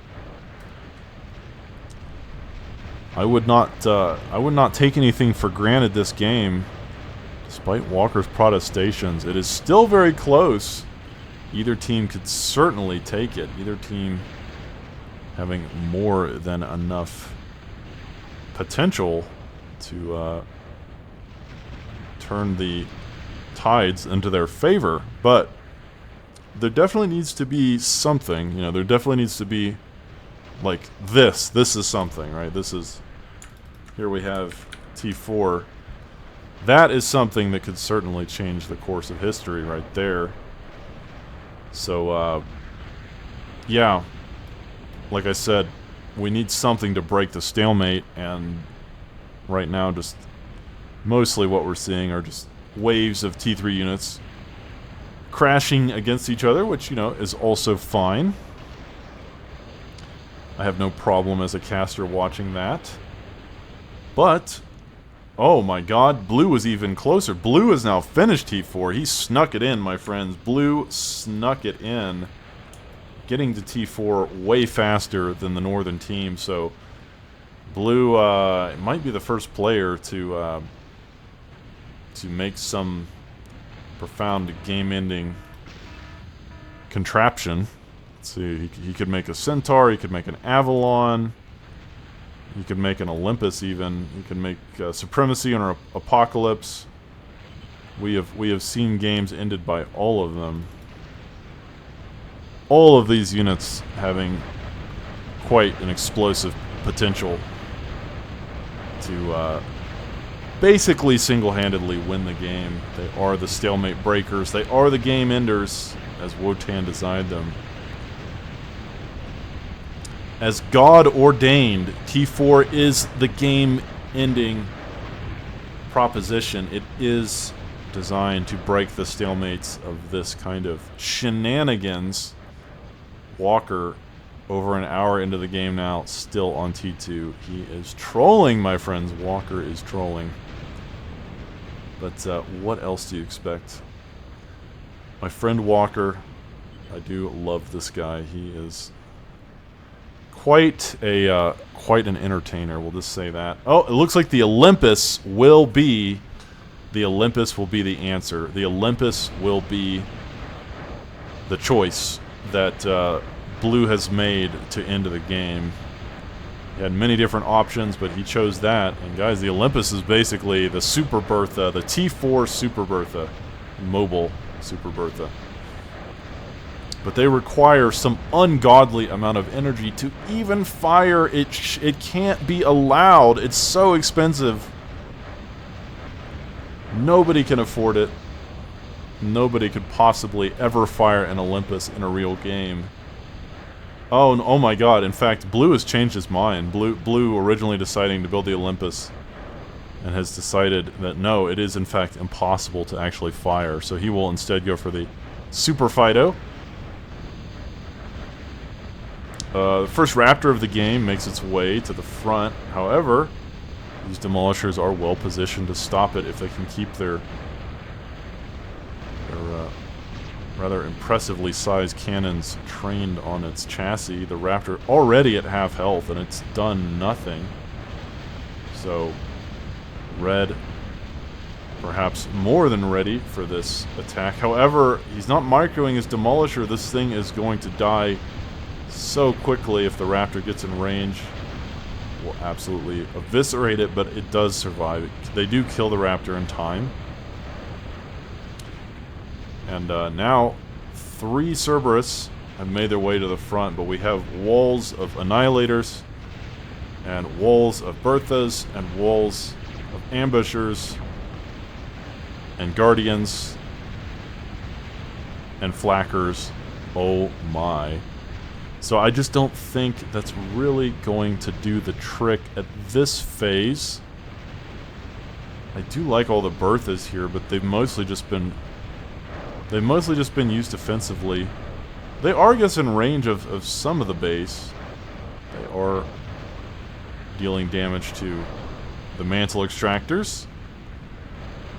I would not take anything for granted this game, despite Walker's protestations. It is still very close. Either team could certainly take it. Either team having more than enough potential to turn the tides into their favor. But there definitely needs to be something. You know, there definitely needs to be, like, this. This is something, right? This is... Here we have T4. That is something that could certainly change the course of history right there. So, yeah, like I said, we need something to break the stalemate, and right now just mostly what we're seeing are just waves of T3 units crashing against each other, which, you know, is also fine. I have no problem as a caster watching that. But... oh my god, blue was even closer. Blue has now finished T4. He snuck it in, my friends. Blue snuck it in, getting to T4 way faster than the northern team. So blue might be the first player to make some profound game-ending contraption. Let's see, he could make a Centaur, he could make an Avalon, he could make an Olympus even. He could make Supremacy or Apocalypse. We have seen games ended by all of them. All of these units having quite an explosive potential to basically single-handedly win the game. They are the stalemate breakers. They are the game enders, as Wotan designed them. As God ordained, T4 is the game-ending proposition. It is designed to break the stalemates of this kind of shenanigans. Walker, over an hour into the game now, still on T2. He is trolling, my friends. Walker is trolling. But what else do you expect? My friend Walker, I do love this guy. He is... quite an entertainer, we'll just say that. Oh, it looks like the Olympus will be the answer. The Olympus will be the choice that blue has made to end the game. He had many different options, but he chose that. And guys, the Olympus is basically the Super Bertha, the T4 Super Bertha, mobile Super Bertha. But they require some ungodly amount of energy to even fire. It can't be allowed. It's so expensive. Nobody can afford it. Nobody could possibly ever fire an Olympus in a real game. Oh my god. In fact, blue has changed his mind. Blue originally deciding to build the Olympus and has decided that no, it is in fact impossible to actually fire. So he will instead go for the Super Fido. The first Raptor of the game makes its way to the front. However, these Demolishers are well positioned to stop it if they can keep their rather impressively sized cannons trained on its chassis. The Raptor already at half health, and it's done nothing. So, red perhaps more than ready for this attack. However, he's not microing his Demolisher. This thing is going to die so quickly if the Raptor gets in range. will absolutely eviscerate it, but it does survive. They do kill the raptor in time. And now 3 Cerberus have made their way to the front, but we have walls of Annihilators and walls of Berthas and walls of Ambushers and Guardians and Flackers. Oh my. So I just don't think that's really going to do the trick at this phase. I do like all the Berthas here, but they've mostly just been used defensively. They are, I guess, in range of some of the base. They are dealing damage to the mantle extractors.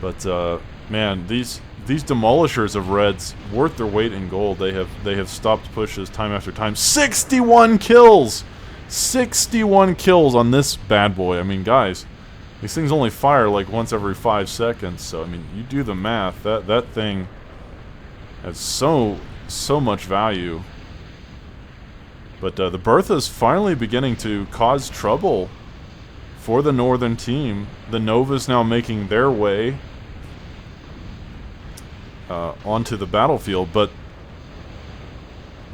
But man, these demolishers of Reds, worth their weight in gold. They have stopped pushes time after time. 61 kills! 61 kills on this bad boy. I mean, guys, these things only fire like once every 5 seconds. So I mean, you do the math. That thing has so much value. But the Bertha's finally beginning to cause trouble for the northern team. The Nova's now making their way onto the battlefield, but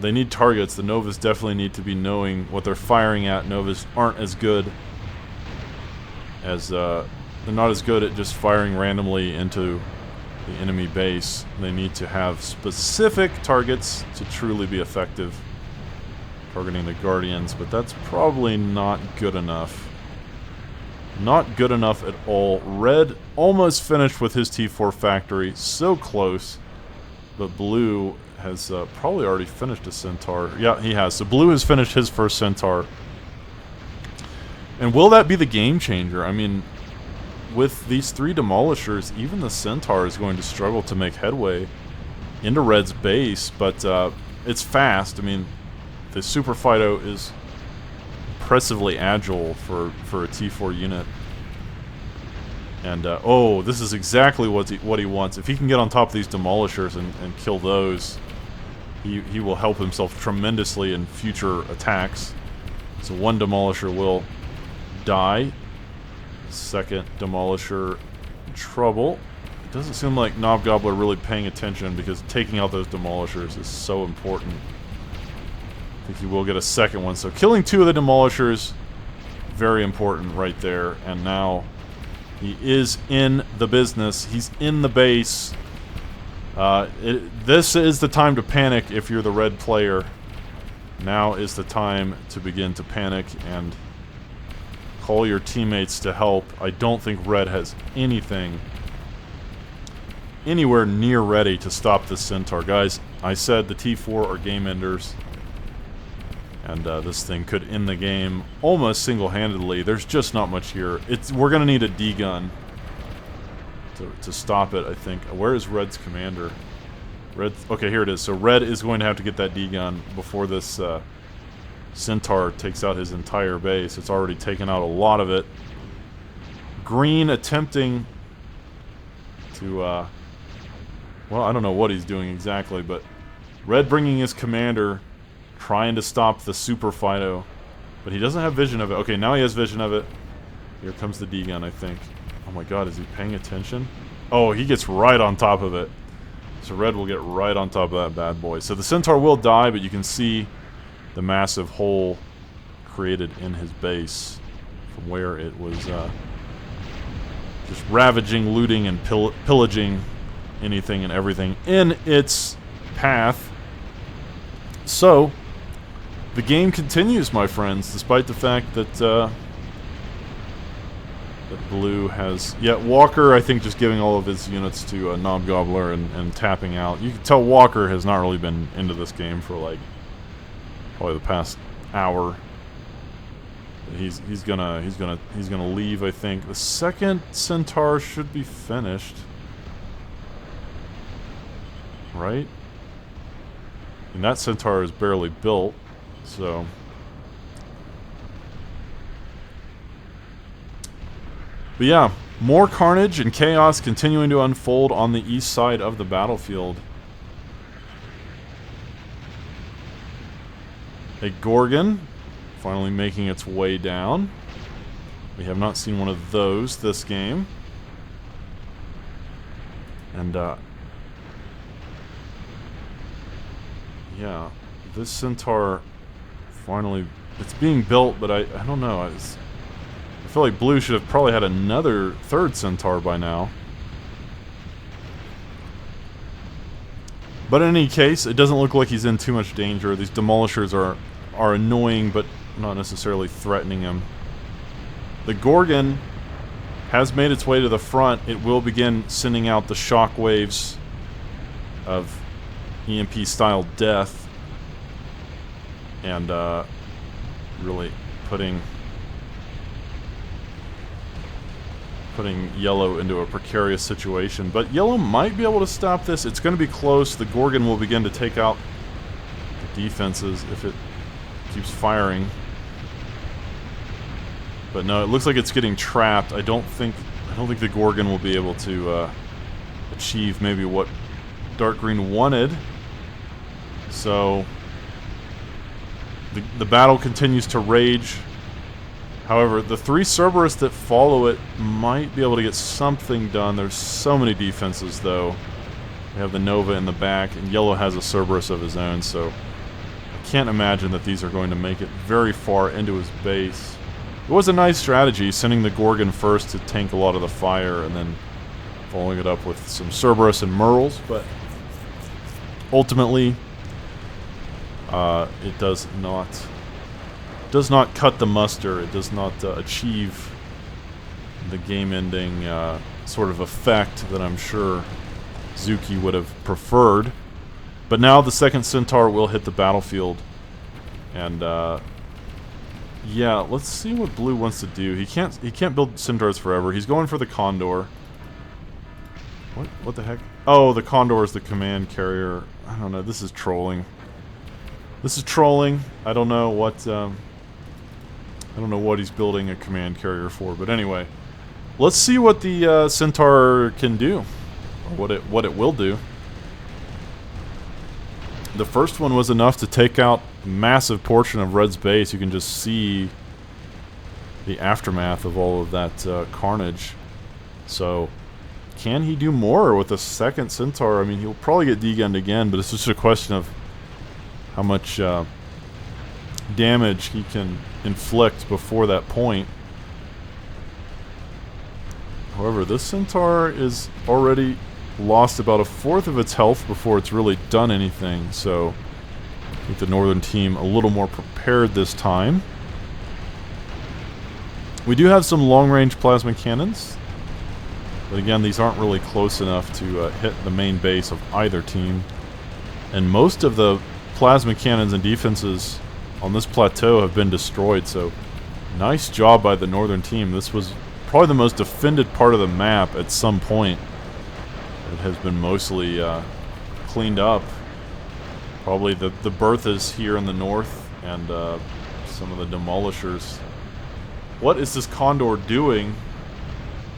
they need targets. The Novas definitely need to be knowing what they're firing at. Novas aren't as good as they're not as good at just firing randomly into the enemy base. They need to have specific targets to truly be effective targeting the Guardians, but that's probably not good enough. Not good enough at all. Red almost finished with his T4 factory. So close. But Blue has probably already finished a Centaur. Yeah, he has. So Blue has finished his first Centaur. And will that be the game changer? I mean, with these 3 Demolishers, even the Centaur is going to struggle to make headway into Red's base. But it's fast. I mean, the Super Fido is impressively agile for a T4 unit. And oh, this is exactly what he wants. If he can get on top of these Demolishers and kill those, he will help himself tremendously in future attacks. So 1 Demolisher will die. 2nd Demolisher in trouble. It doesn't seem like Knobgobbler really paying attention, because taking out those Demolishers is so important. I think he will get a 2nd one. So killing 2 of the Demolishers, very important right there. And now he is in the business. He's in the base. This is the time to panic if you're the Red player. Now is the time to begin to panic and call your teammates to help. I don't think Red has anything anywhere near ready to stop this Centaur. Guys, I said the T4 are game enders. And this thing could end the game almost single-handedly. There's just not much here. We're going to need a D-gun to stop it, I think. Where is Red's commander? Okay, here it is. So Red is going to have to get that D-gun before this Centaur takes out his entire base. It's already taken out a lot of it. Green attempting to... well, I don't know what he's doing exactly, but Red bringing his commander, trying to stop the Super Fido, but he doesn't have vision of it. Okay, now he has vision of it. Here comes the D-gun, I think. Oh my god, is he paying attention? Oh, he gets right on top of it. So Red will get right on top of that bad boy. So the Centaur will die, but you can see the massive hole created in his base from where it was just ravaging, looting, and pillaging anything and everything in its path. So the game continues, my friends, despite the fact that that Blue has... Yeah, Walker, I think, just giving all of his units to Knobgobbler and tapping out. You can tell Walker has not really been into this game for, like, probably the past hour. He's gonna leave, I think. The 2nd Centaur should be finished. Right? And that Centaur is barely built, so... But yeah, more carnage and chaos continuing to unfold on the east side of the battlefield. A Gorgon finally making its way down. We have not seen one of those this game. And, yeah, this Centaur finally... It's being built, but I don't know. I feel like Blue should have probably had another third Centaur by now. But in any case, it doesn't look like he's in too much danger. These demolishers are annoying, but not necessarily threatening him. The Gorgon has made its way to the front. It will begin sending out the shock waves of EMP-style death. And, really putting Yellow into a precarious situation. But Yellow might be able to stop this. It's going to be close. The Gorgon will begin to take out the defenses if it keeps firing. But no, it looks like it's getting trapped. I don't think the Gorgon will be able to achieve maybe what Dark Green wanted. So the battle continues to rage. However, the 3 Cerberus that follow it might be able to get something done. There's so many defenses, though. We have the Nova in the back, and Yellow has a Cerberus of his own, so I can't imagine that these are going to make it very far into his base. It was a nice strategy, sending the Gorgon first to tank a lot of the fire, and then following it up with some Cerberus and Merles, but ultimately, it does not cut the muster. It does not achieve the game-ending sort of effect that I'm sure Zuki would have preferred. But now the second Centaur will hit the battlefield, and yeah, let's see what Blue wants to do. He can't build Centaurs forever. He's going for the Condor. What the heck? Oh, the Condor is the command carrier. I don't know. This is trolling. This is trolling. I don't know what he's building a command carrier for, but anyway, let's see what the Centaur can do, or what it will do. The first one was enough to take out a massive portion of Red's base. You can just see the aftermath of all of that carnage. So, can he do more with a second Centaur? I mean, he'll probably get degunned again, but it's just a question of how much damage he can inflict before that point. However, this Centaur is already lost about 1/4 of its health before it's really done anything, so I think the Northern team a little more prepared this time. We do have some long-range plasma cannons, but again, these aren't really close enough to hit the main base of either team. And most of the plasma cannons and defenses on this plateau have been destroyed, so nice job by the Northern team. This was probably the most defended part of the map at some point. It has been mostly cleaned up. Probably the Berthas here in the north, and some of the demolishers. What is this Condor doing?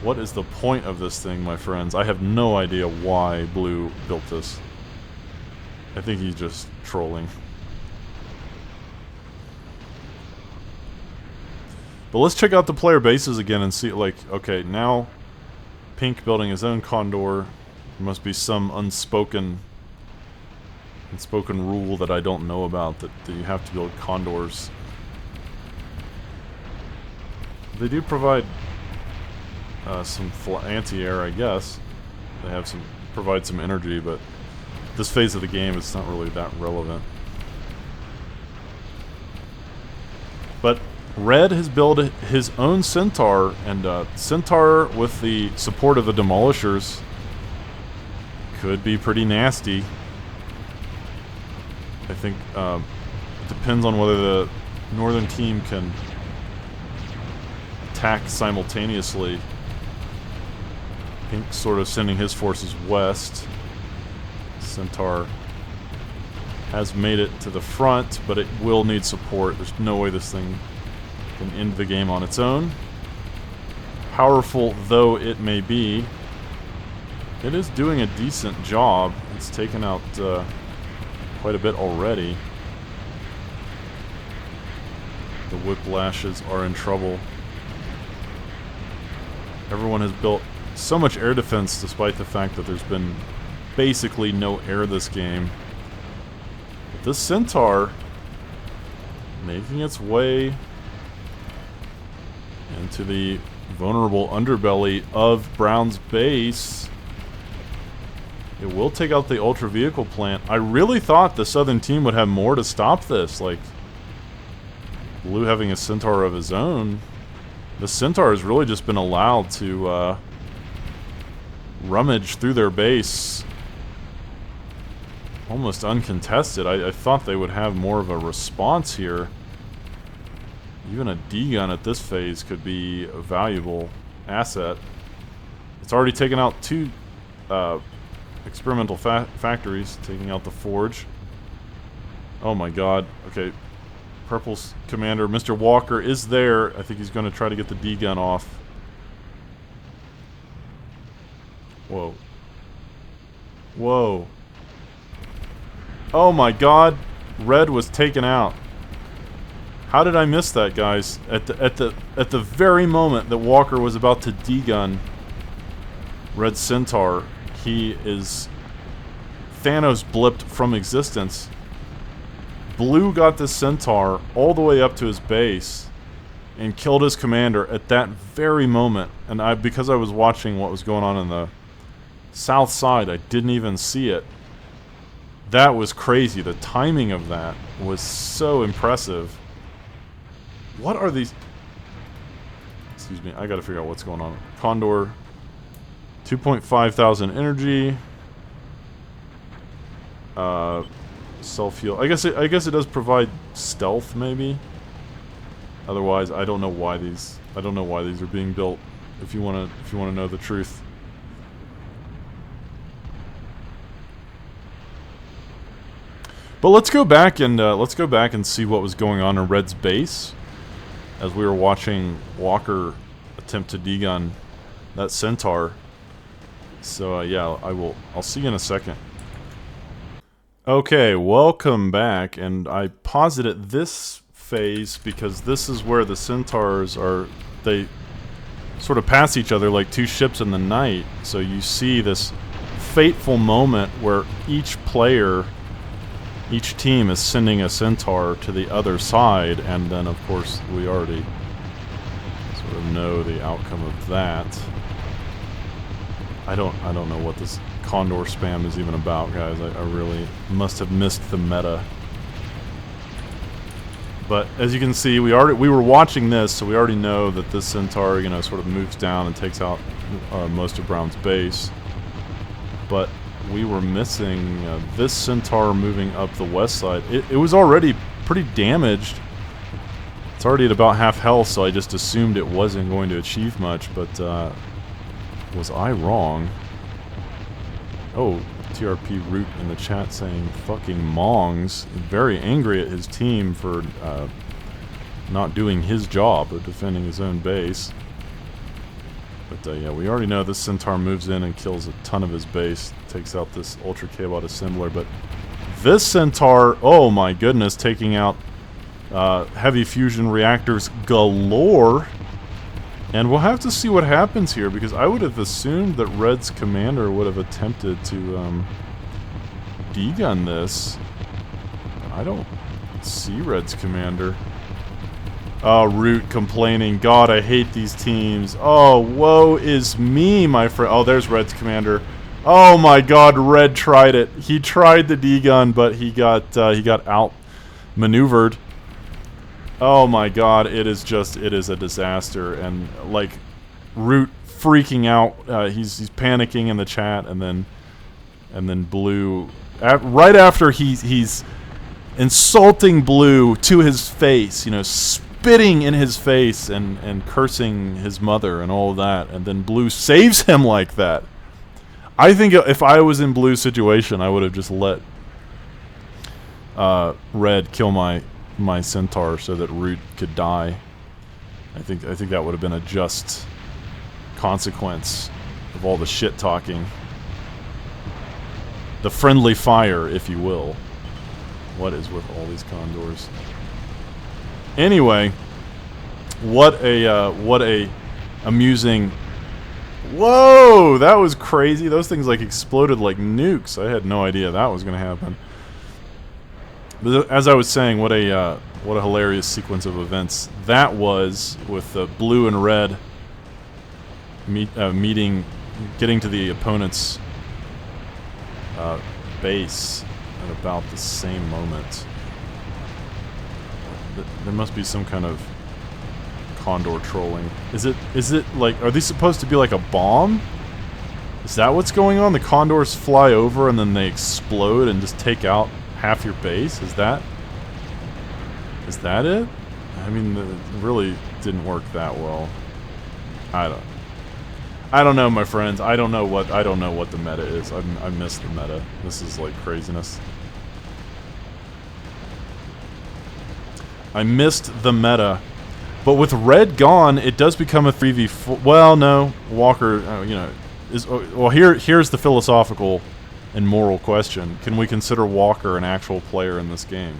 What is the point of this thing, my friends? I have no idea why Blue built this. I think he's just trolling. But let's check out the player bases again and see, like, okay, now Pink building his own Condor. There must be some unspoken rule that I don't know about, that you have to build Condors. They do provide some anti-air, I guess. They have provide some energy, but this phase of the game, it's not really that relevant. But Red has built his own Centaur, and Centaur with the support of the Demolishers could be pretty nasty. I think it depends on whether the Northern team can attack simultaneously. Pink sort of sending his forces west. Centaur has made it to the front, but it will need support. There's no way this thing can end the game on its own. Powerful though it may be, it is doing a decent job. It's taken out quite a bit already. The Whiplashes are in trouble. Everyone has built so much air defense despite the fact that there's been basically no air this game. But this Centaur making its way into the vulnerable underbelly of Brown's base. It will take out the Ultra Vehicle plant. I really thought the Southern team would have more to stop this, like Blue having a Centaur of his own. The Centaur has really just been allowed to rummage through their base almost uncontested. I thought they would have more of a response here. Even a D-gun at this phase could be a valuable asset. It's already taken out 2 experimental factories, taking out the forge. Oh my god. Okay. Purple's commander, Mr. Walker, is there. I think he's going to try to get the D-gun off. Whoa. Whoa. Oh my god. Red was taken out. How did I miss that, guys? At the very moment that Walker was about to D-gun Red Centaur, he is Thanos blipped from existence. Blue got the Centaur all the way up to his base and killed his commander at that very moment. And because I was watching what was going on the south side, I didn't even see it. That was crazy. The timing of that was so impressive. What are these? Excuse me, I gotta figure out what's going on. Condor, 2.5 thousand energy. Self-heal. I guess it does provide stealth, maybe. Otherwise, I don't know why these are being built. If you wanna know the truth. But let's go back and see what was going on in Red's base as we were watching Walker attempt to D-gun that Centaur. So yeah, I'll see you in a second. Okay, welcome back, and I paused it at this phase because this is where the Centaurs are. They sort of pass each other like 2 ships in the night. So you see this fateful moment where each team is sending a Centaur to the other side, and then of course we already sort of know the outcome of that. I don't know what this Condor spam is even about, guys. I really must have missed the meta. But as you can see, we were watching this, so we already know that this Centaur, you know, sort of moves down and takes out most of Brown's base. But we were missing this Centaur moving up the west side. It was already pretty damaged. It's already at about half health, so I just assumed it wasn't going to achieve much, but was I wrong? Oh, TRP Root in the chat saying fucking Mongs. Very angry at his team for not doing his job of defending his own base. But yeah, we already know this Centaur moves in and kills a ton of his base. Takes out this Ultra K-Bot assembler. But this Centaur, oh my goodness, taking out heavy fusion reactors galore. And we'll have to see what happens here, because I would have assumed that Red's commander would have attempted to D-gun this. I don't see Red's commander. Oh, Root complaining. God, I hate these teams. Oh, woe is me, my friend. Oh, there's Red's commander. Oh my God, Red tried it. He tried the D-gun, but he got out-maneuvered. Oh my God, it is a disaster. And like, Root freaking out. He's panicking in the chat, and then Blue, right after he's insulting Blue to his face, you know, spitting in his face and cursing his mother and all of that, and then Blue saves him like that. I think if I was in Blue's situation, I would have just let Red kill my Centaur so that Root could die. I think that would have been a just consequence of all the shit talking. The friendly fire, if you will. What is with all these Condors? Anyway, what a amusing Whoa, that was crazy. Those things like exploded like nukes. I had no idea that was going to happen. But as I was saying, what a hilarious sequence of events that was, with the blue and red meeting, getting to the opponent's base at about the same moment. There must be some kind of Condor trolling. Is it like, are these supposed to be like a bomb? Is that what's going on? The Condors fly over and then they explode and just take out half your base? Is that it? I mean, it really didn't work that well. I don't know, my friends. I don't know what the meta is. I missed the meta. This is like craziness. I missed the meta. But with red gone, it does become a 3v4. Well, no, Walker, you know, is well. Here's the philosophical and moral question: can we consider Walker an actual player in this game?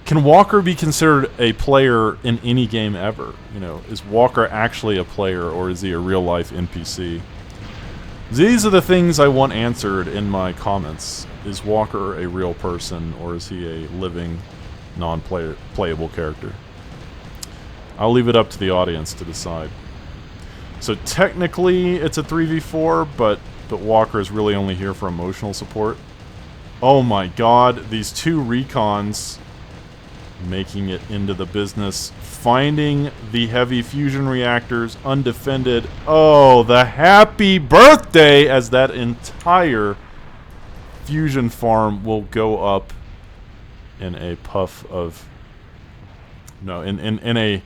Can Walker be considered a player in any game ever? You know, is Walker actually a player, or is he a real-life NPC? These are the things I want answered in my comments. Is Walker a real person, or is he a living, non-playable character? I'll leave it up to the audience to decide. So technically, it's a 3v4, but Walker is really only here for emotional support. Oh my god, these two recons making it into the business, finding the heavy fusion reactors undefended. Oh, the happy birthday, as that entire fusion farm will go up in a puff of... No, in a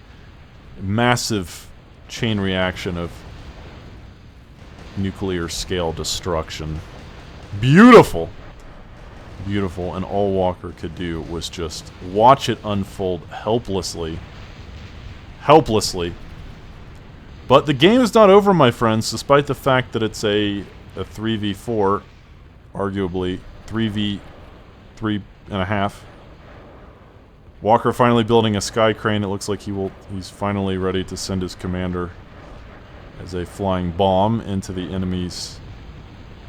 massive chain reaction of nuclear scale destruction. Beautiful! Beautiful, and all Walker could do was just watch it unfold helplessly. Helplessly. But the game is not over, my friends, despite the fact that it's a 3v4, arguably 3v3.5. Walker finally building a sky crane. It looks like he's finally ready to send his commander as a flying bomb into the enemy's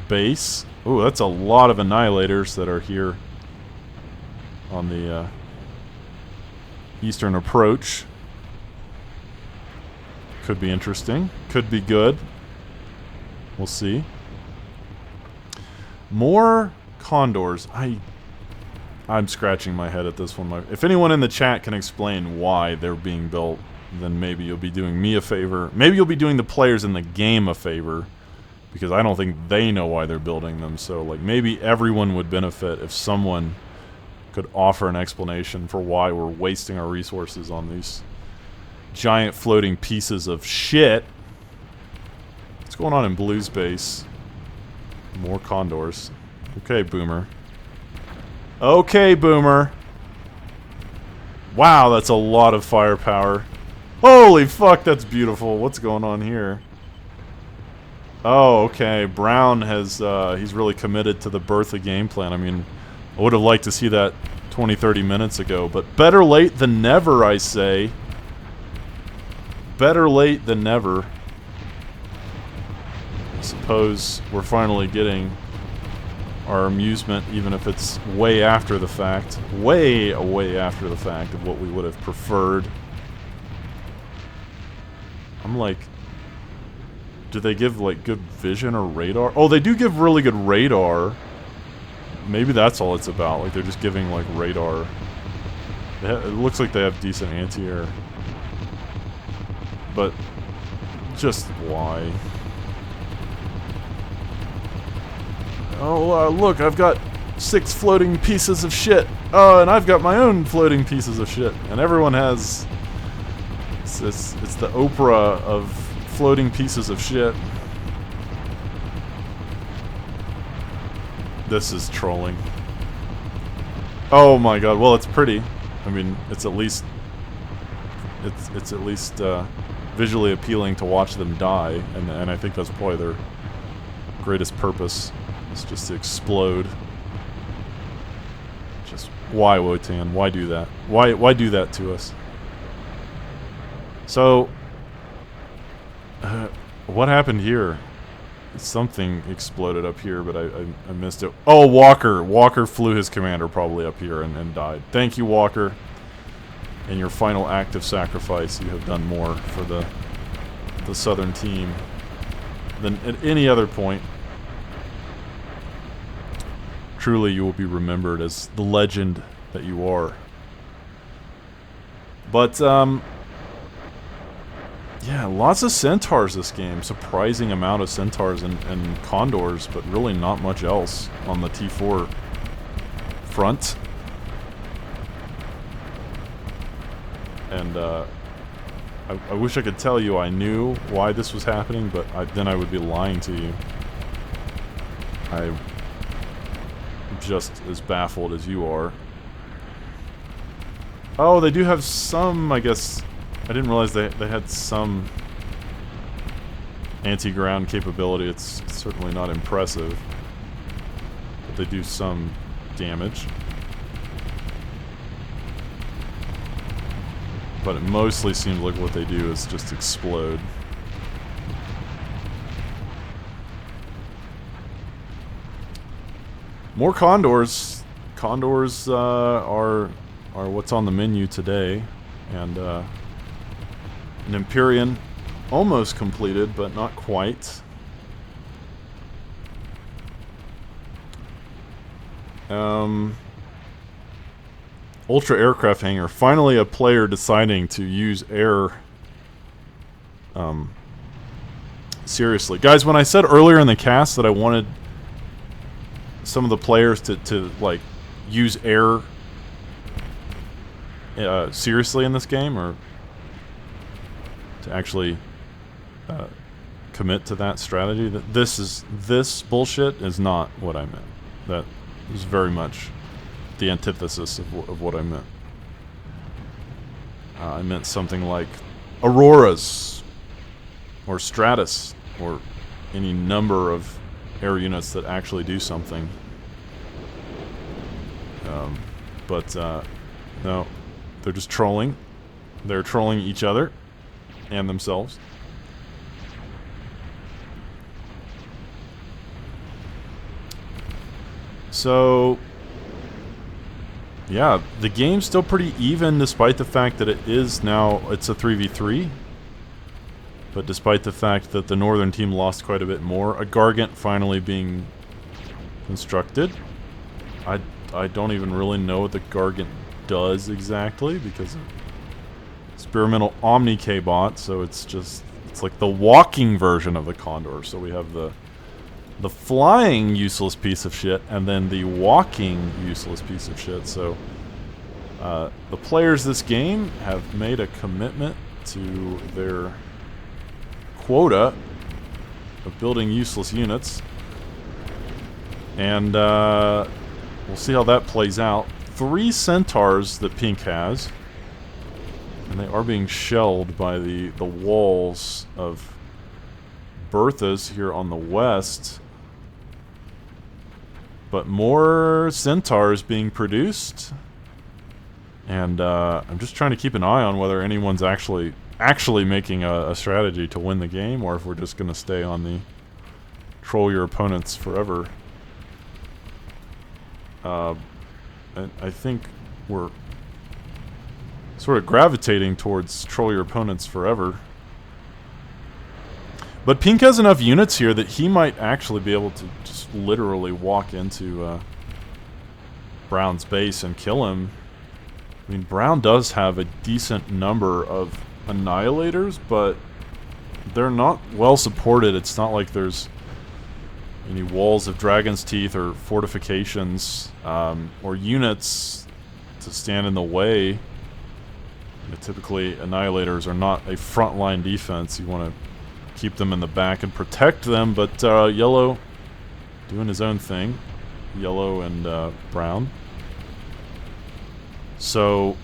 base. Ooh, that's a lot of annihilators that are here on the eastern approach. Could be interesting. Could be good. We'll see. More Condors. I'm scratching my head at this one. If anyone in the chat can explain why they're being built, then maybe you'll be doing me a favor. Maybe you'll be doing the players in the game a favor, because I don't think they know why they're building them. So, like, maybe everyone would benefit if someone could offer an explanation for why we're wasting our resources on these giant floating pieces of shit. What's going on in Blue's base? More Condors. Okay, Boomer. Okay, Boomer. Wow, that's a lot of firepower. Holy fuck, that's beautiful. What's going on here? Oh, okay. Brown has, he's really committed to the Bertha game plan. I mean, I would have liked to see that 20, 30 minutes ago, but better late than never, I say. Better late than never. I suppose we're finally getting our amusement, even if it's way after the fact. Way after the fact of what we would have preferred. I'm like... Do they give, like, good vision or radar? Oh, they do give really good radar. Maybe that's all it's about. Like, they're just giving, like, radar. It looks like they have decent anti-air. But, just why? Oh, look, I've got 6 floating pieces of shit. Oh, and I've got my own floating pieces of shit. And everyone has... It's the Oprah of floating pieces of shit. This is trolling. Oh my god, well, it's pretty. I mean, it's at least... It's at least, visually appealing to watch them die. And I think that's probably their greatest purpose. It's just to explode. Just why, Wotan? Why do that? Why do that to us? So What happened here? Something exploded up here, but I missed it. Oh, Walker. Walker flew his commander probably up here and died. Thank you, Walker. In your final act of sacrifice, you have done more for the southern team than at any other point. Truly, you will be remembered as the legend that you are. But, yeah, lots of centaurs this game. Surprising amount of centaurs and condors, but really not much else on the T4 front. And I wish I could tell you I knew why this was happening, but then I would be lying to you. I'm just as baffled as you are. Oh, they do have some, I guess. I didn't realize they had some anti-ground capability. It's certainly not impressive, but they do some damage. But it mostly seems like what they do is just explode. More condors. Condors are what's on the menu today, and an Empyrean almost completed, but not quite. Ultra aircraft hangar. Finally, a player deciding to use air. Seriously, guys. When I said earlier in the cast that I wanted some of the players to like use air seriously in this game, or to actually commit to that strategy, that this bullshit is not what I meant. That is very much the antithesis of what I meant. I meant something like Auroras or Stratus or any number of air units that actually do something. No, they're just trolling. They're trolling each other and themselves. So, yeah, the game's still pretty even despite the fact that it's a 3v3. But despite the fact that the northern team lost quite a bit more, a Gargant finally being constructed. I don't even really know what the Gargant does exactly, because of experimental Omni K-bot, so it's like the walking version of the Condor. So we have the flying useless piece of shit, and then the walking useless piece of shit. So the players this game have made a commitment to their quota of building useless units, and we'll see how that plays out. 3 centaurs that Pink has, and they are being shelled by the walls of Bertha's here on the west. But more centaurs being produced, and I'm just trying to keep an eye on whether anyone's actually making a strategy to win the game, or if we're just going to stay on the troll your opponents forever. And I think we're sort of gravitating towards troll your opponents forever. But Pink has enough units here that he might actually be able to just literally walk into Brown's base and kill him. I mean, Brown does have a decent number of annihilators, but they're not well supported. It's not like there's any walls of Dragon's Teeth or fortifications or units to stand in the way. Typically, annihilators are not a frontline defense. You want to keep them in the back and protect them, but Yellow doing his own thing. Yellow and Brown. So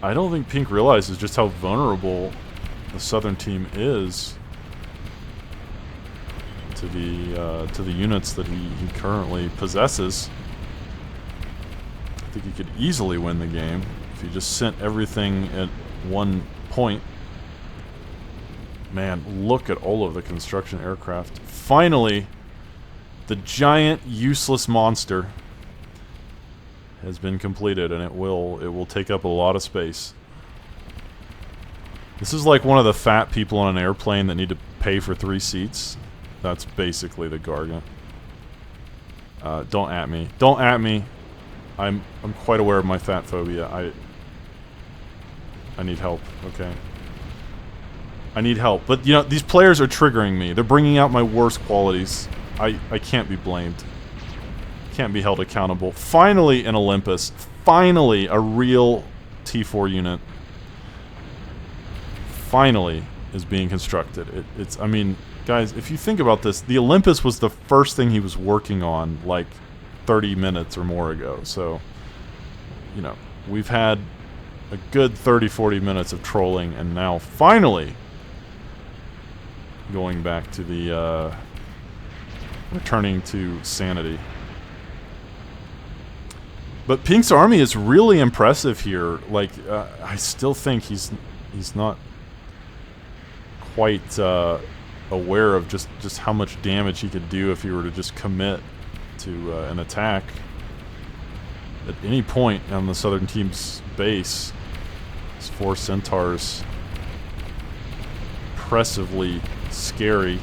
I don't think Pink realizes just how vulnerable the southern team is to the units that he currently possesses. I think he could easily win the game if he just sent everything at one point. Man, look at all of the construction aircraft. Finally, the giant useless monster has been completed, and it will take up a lot of space. This is like one of the fat people on an airplane that need to pay for 3 seats. That's basically the Gargant. Don't at me. Don't at me. I'm quite aware of my fat phobia. I need help, okay? I need help. But, you know, these players are triggering me. They're bringing out my worst qualities. I can't be blamed. Can't be held accountable. Finally, an Olympus. Finally, a real T4 unit. Finally is being constructed. I mean, guys, if you think about this, the Olympus was the first thing he was working on, like, 30 minutes or more ago. So, you know, we've had a good 30-40 minutes of trolling, and now, finally, going back to the, returning to sanity. But Pink's army is really impressive here. Like, I still think he's not quite aware of just how much damage he could do if he were to just commit to an attack at any point on the southern team's base. His 4 centaurs, impressively scary.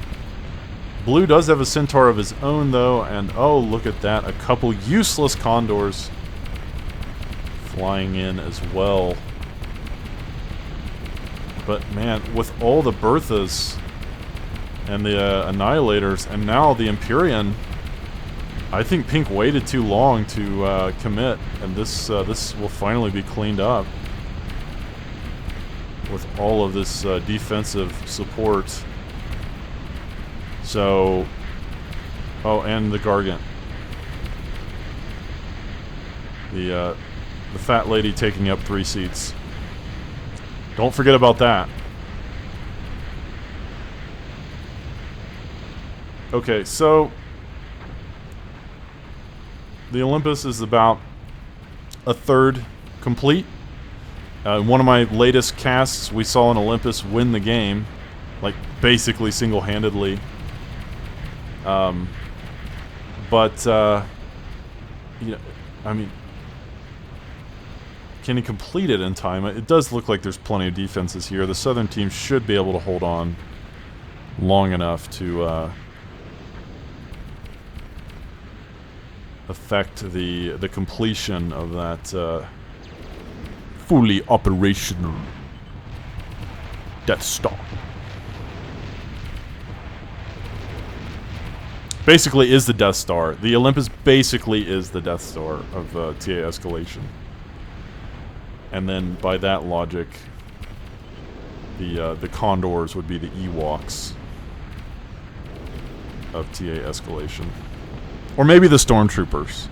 Blue does have a centaur of his own, though, and oh, look at that. A couple useless condors flying in as well. But, man, with all the Berthas and the Annihilators, and now the Empyrean, I think Pink waited too long to commit, and this will finally be cleaned up with all of this defensive support. So, oh, and the Gargant. The fat lady taking up 3 seats. Don't forget about that. Okay, so the Olympus is about a third complete. In one of my latest casts, we saw an Olympus win the game, like basically single-handedly. You know, I mean, can he complete it in time? It does look like there's plenty of defenses here. The southern team should be able to hold on long enough to affect the completion of that fully operational Death Star. Basically is the Death Star. The Olympus basically is the Death Star of TA Escalation. And then by that logic, the Condors would be the Ewoks of TA Escalation. Or maybe the Stormtroopers.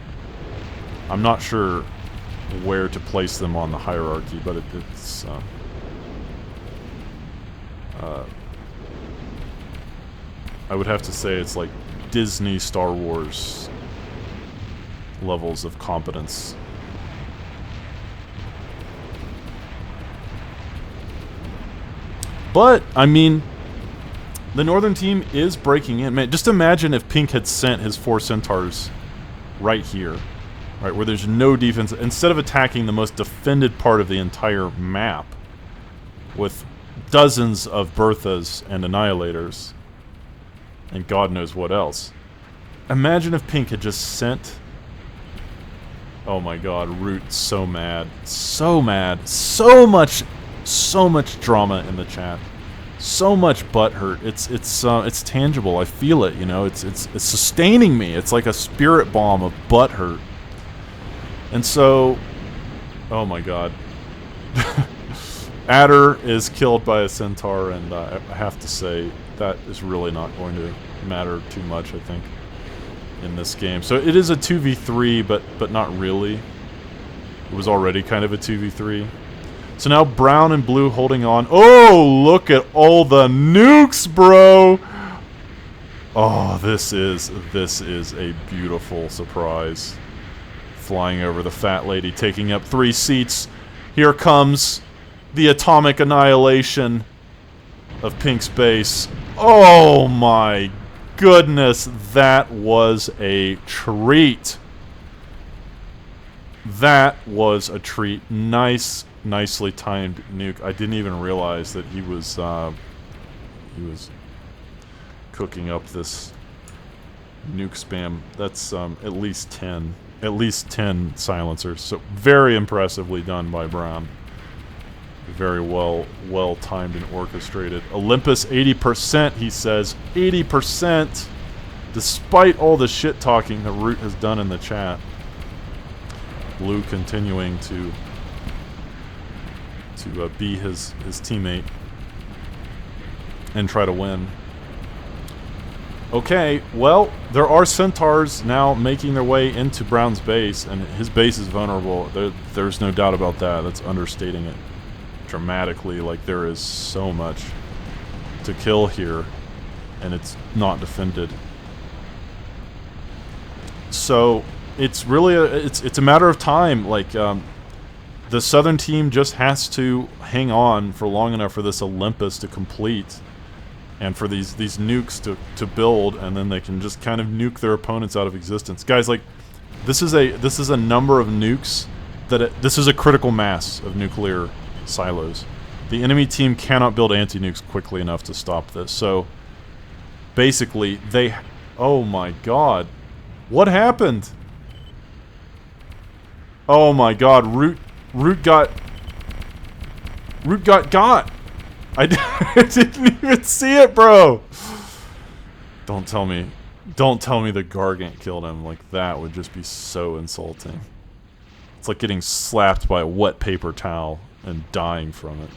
I'm not sure where to place them on the hierarchy, but it's I would have to say it's like Disney Star Wars levels of competence. But, I mean, the northern team is breaking in. Man, just imagine if Pink had sent his 4 centaurs right here. Right, where there's no defense. Instead of attacking the most defended part of the entire map with dozens of Berthas and Annihilators and God knows what else. Imagine if Pink had just sent... Oh my god, Root so mad. So mad. So much drama in the chat. So much butthurt. It's tangible. I feel it, you know. It's sustaining me. It's like a spirit bomb of butthurt. And so, oh my god. Adder is killed by a centaur, and I have to say, that is really not going to matter too much, I think, in this game. So it is a 2v3, but not really. It was already kind of a 2v3. So now brown and blue holding on. Oh, look at all the nukes, bro! Oh, this is a beautiful surprise. Flying over the fat lady, taking up 3 seats. Here comes the atomic annihilation of Pink's base. Oh my goodness, that was a treat. That was a treat. Nicely timed nuke. I didn't even realize that he was cooking up this nuke spam. That's at least 10 silencers. So very impressively done by Brown. Very well timed and orchestrated. Olympus 80%, he says. 80%, despite all the shit talking that Root has done in the chat. Blue continuing to be his teammate and try to win. Okay, well, there are Centaurs now making their way into Brown's base, and his base is vulnerable. There's no doubt about that. That's understating it dramatically. Like, there is so much to kill here, and it's not defended. So it's really it's a matter of time. Like, the southern team just has to hang on for long enough for this Olympus to complete, and for these nukes to build, and then they can just kind of nuke their opponents out of existence. Guys, like, this is a number of nukes this is a critical mass of nuclear silos. The enemy team cannot build anti-nukes quickly enough to stop this. So basically, oh my god, what happened? Oh my god, Root got I didn't even see it, bro. Don't tell me the Gargant killed him. Like, that would just be so insulting. It's like getting slapped by a wet paper towel and dying from it.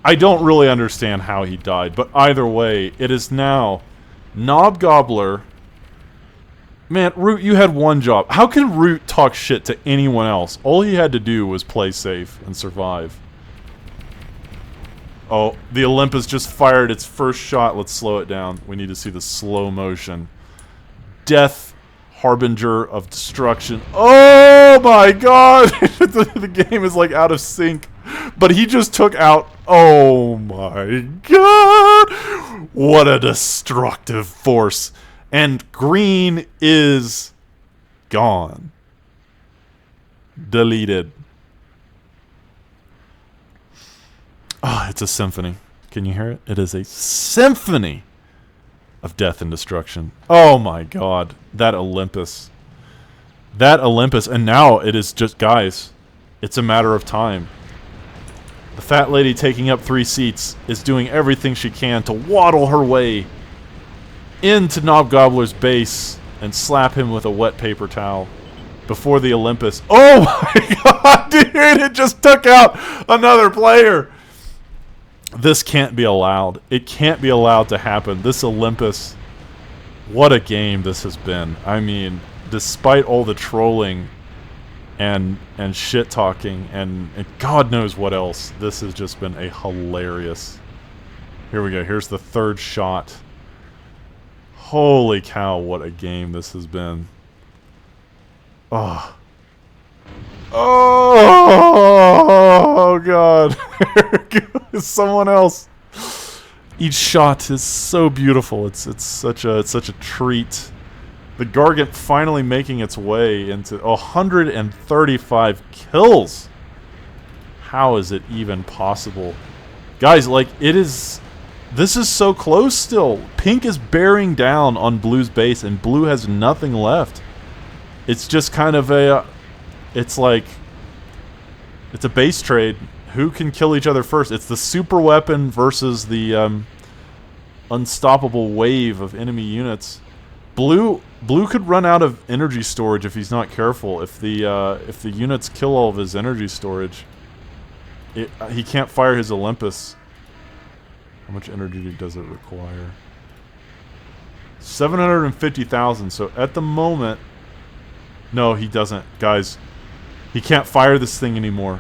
I don't really understand how he died, but either way, it is now Knob Gobbler. Man, Root, you had one job. How can Root talk shit to anyone else? All he had to do was play safe and survive. Oh, the Olympus just fired its first shot. Let's slow it down. We need to see the slow motion. Death, harbinger of destruction. Oh my god! The game is like out of sync. But he just took out... Oh my god! What a destructive force. And green is gone. Deleted. Ah, it's a symphony. Can you hear it? It is a symphony of death and destruction. Oh my god. That Olympus. That Olympus. And now it is just, guys, it's a matter of time. The fat lady taking up 3 seats is doing everything she can to waddle her way into Knob Gobbler's base and slap him with a wet paper towel before the Olympus. Oh my god, dude, it just took out another player. This can't be allowed. It can't be allowed to happen. This Olympus, what a game this has been. I mean, despite all the trolling and shit talking and God knows what else, this has just been a hilarious. Here we go. Here's the third shot. Holy cow, what a game this has been. Oh. Oh god. Someone else. Each shot is so beautiful. It's such a treat. The Gargant finally making its way into 135 kills. How is it even possible? Guys, like, this is so close still. Pink is bearing down on Blue's base, and Blue has nothing left. It's just kind of it's like, it's a base trade. Who can kill each other first? It's the super weapon versus the unstoppable wave of enemy units. Blue could run out of energy storage if he's not careful. If the units kill all of his energy storage, he can't fire his Olympus. How much energy does it require? 750,000. So at the moment, no, he doesn't, guys. He can't fire this thing anymore.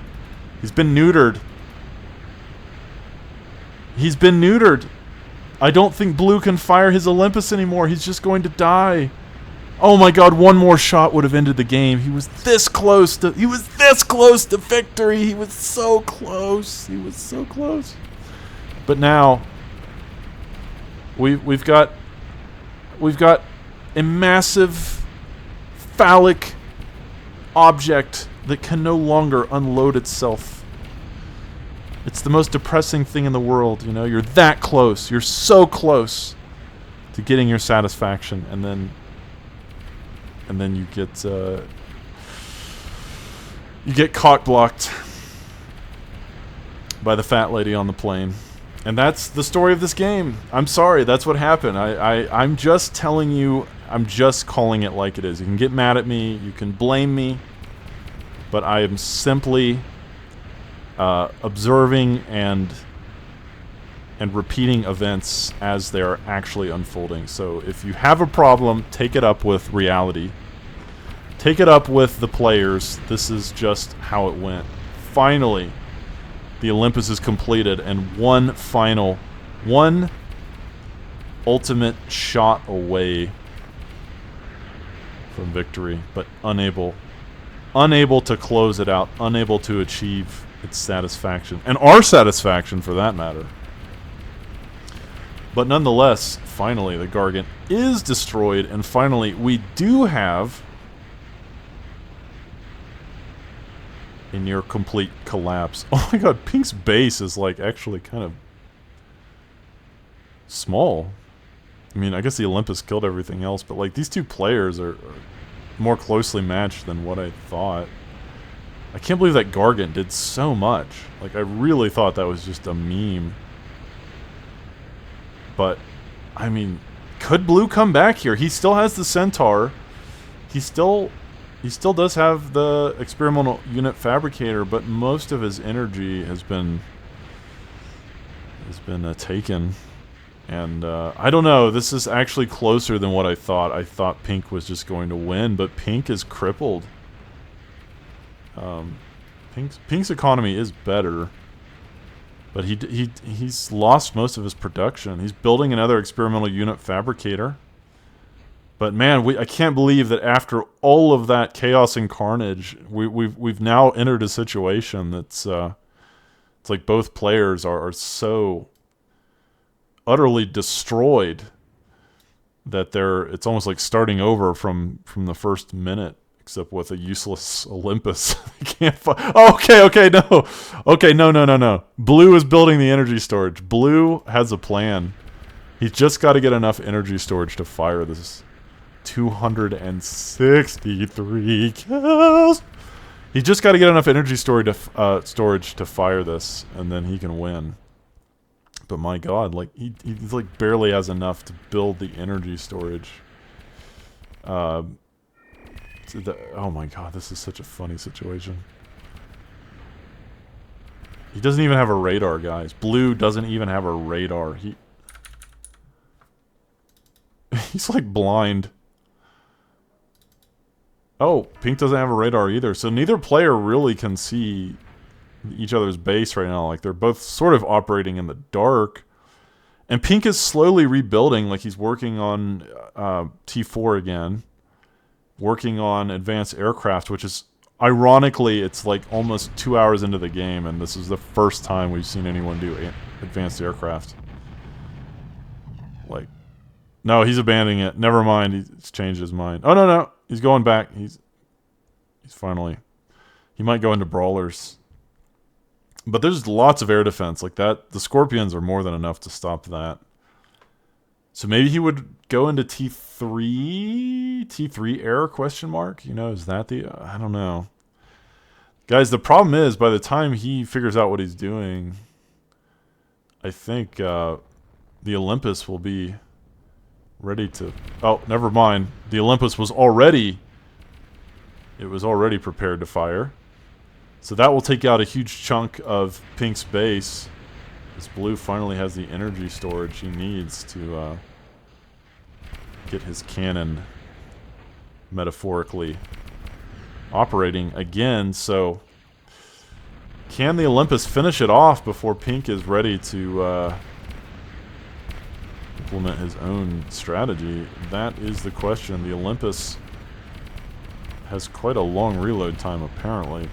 He's been neutered. He's been neutered. I don't think Blue can fire his Olympus anymore. He's just going to die. Oh my god, one more shot would have ended the game. He was this close to victory. He was so close. He was so close. But now We've got a massive phallic object that can no longer unload itself. It's the most depressing thing in the world, you know? You're that close. You're so close to getting your satisfaction, and then you get cock-blocked by the fat lady on the plane. And that's the story of this game. I'm sorry, that's what happened. I'm just telling you, I'm just calling it like it is. You can get mad at me, you can blame me, but I am simply observing and repeating events as they are actually unfolding. So if you have a problem, take it up with reality. Take it up with the players. This is just how it went. Finally, the Olympus is completed, and one ultimate shot away from victory, but unable to close it out, unable to achieve its satisfaction, and our satisfaction for that matter. But nonetheless, finally the Gargant is destroyed, and finally we do have a near complete collapse. Oh my god, Pink's base is like actually kind of small. I mean, I guess the Olympus killed everything else, but like these two players are more closely matched than what I thought. I can't believe that Gargant did so much. Like, I really thought that was just a meme. But, I mean, could Blue come back here? He still has the Centaur. He still does have the experimental unit fabricator, but most of his energy has been taken. And I don't know, this is actually closer than what I thought. I thought Pink was just going to win, but Pink is crippled. Pink's economy is better, but he's lost most of his production. He's building another experimental unit fabricator. But man, I can't believe that after all of that chaos and carnage, we've now entered a situation that's it's like both players are so utterly destroyed that it's almost like starting over from the first minute, except with a useless Olympus. They can't no. Blue is building the energy storage. Blue has a plan. He's just got to get enough energy storage to fire this 263 kills. He's just got to get enough energy storage to fire this, and then he can win. But my god, like he's like barely has enough to build the energy storage. Oh my god, this is such a funny situation. He doesn't even have a radar, guys. Blue doesn't even have a radar. He's like blind. Oh, Pink doesn't have a radar either, so neither player really can see each other's base right now. Like, they're both sort of operating in the dark. And Pink is slowly rebuilding, like he's working on T4 again. Working on advanced aircraft, which is, ironically, it's like almost 2 hours into the game, and this is the first time we've seen anyone do advanced aircraft. Like, no, he's abandoning it. Never mind, he's changed his mind. Oh, no, he's going back. He's finally... He might go into brawlers. But there's lots of air defense like that. The Scorpions are more than enough to stop that. So maybe he would go into T3 air question mark? You know, is that the... I don't know. Guys, the problem is, by the time he figures out what he's doing, I think the Olympus will be ready to... Oh, never mind. The Olympus was already... It was already prepared to fire. So that will take out a huge chunk of Pink's base. This Blue finally has the energy storage he needs to get his cannon metaphorically operating again. So can the Olympus finish it off before Pink is ready to implement his own strategy? That is the question. The Olympus has quite a long reload time, apparently.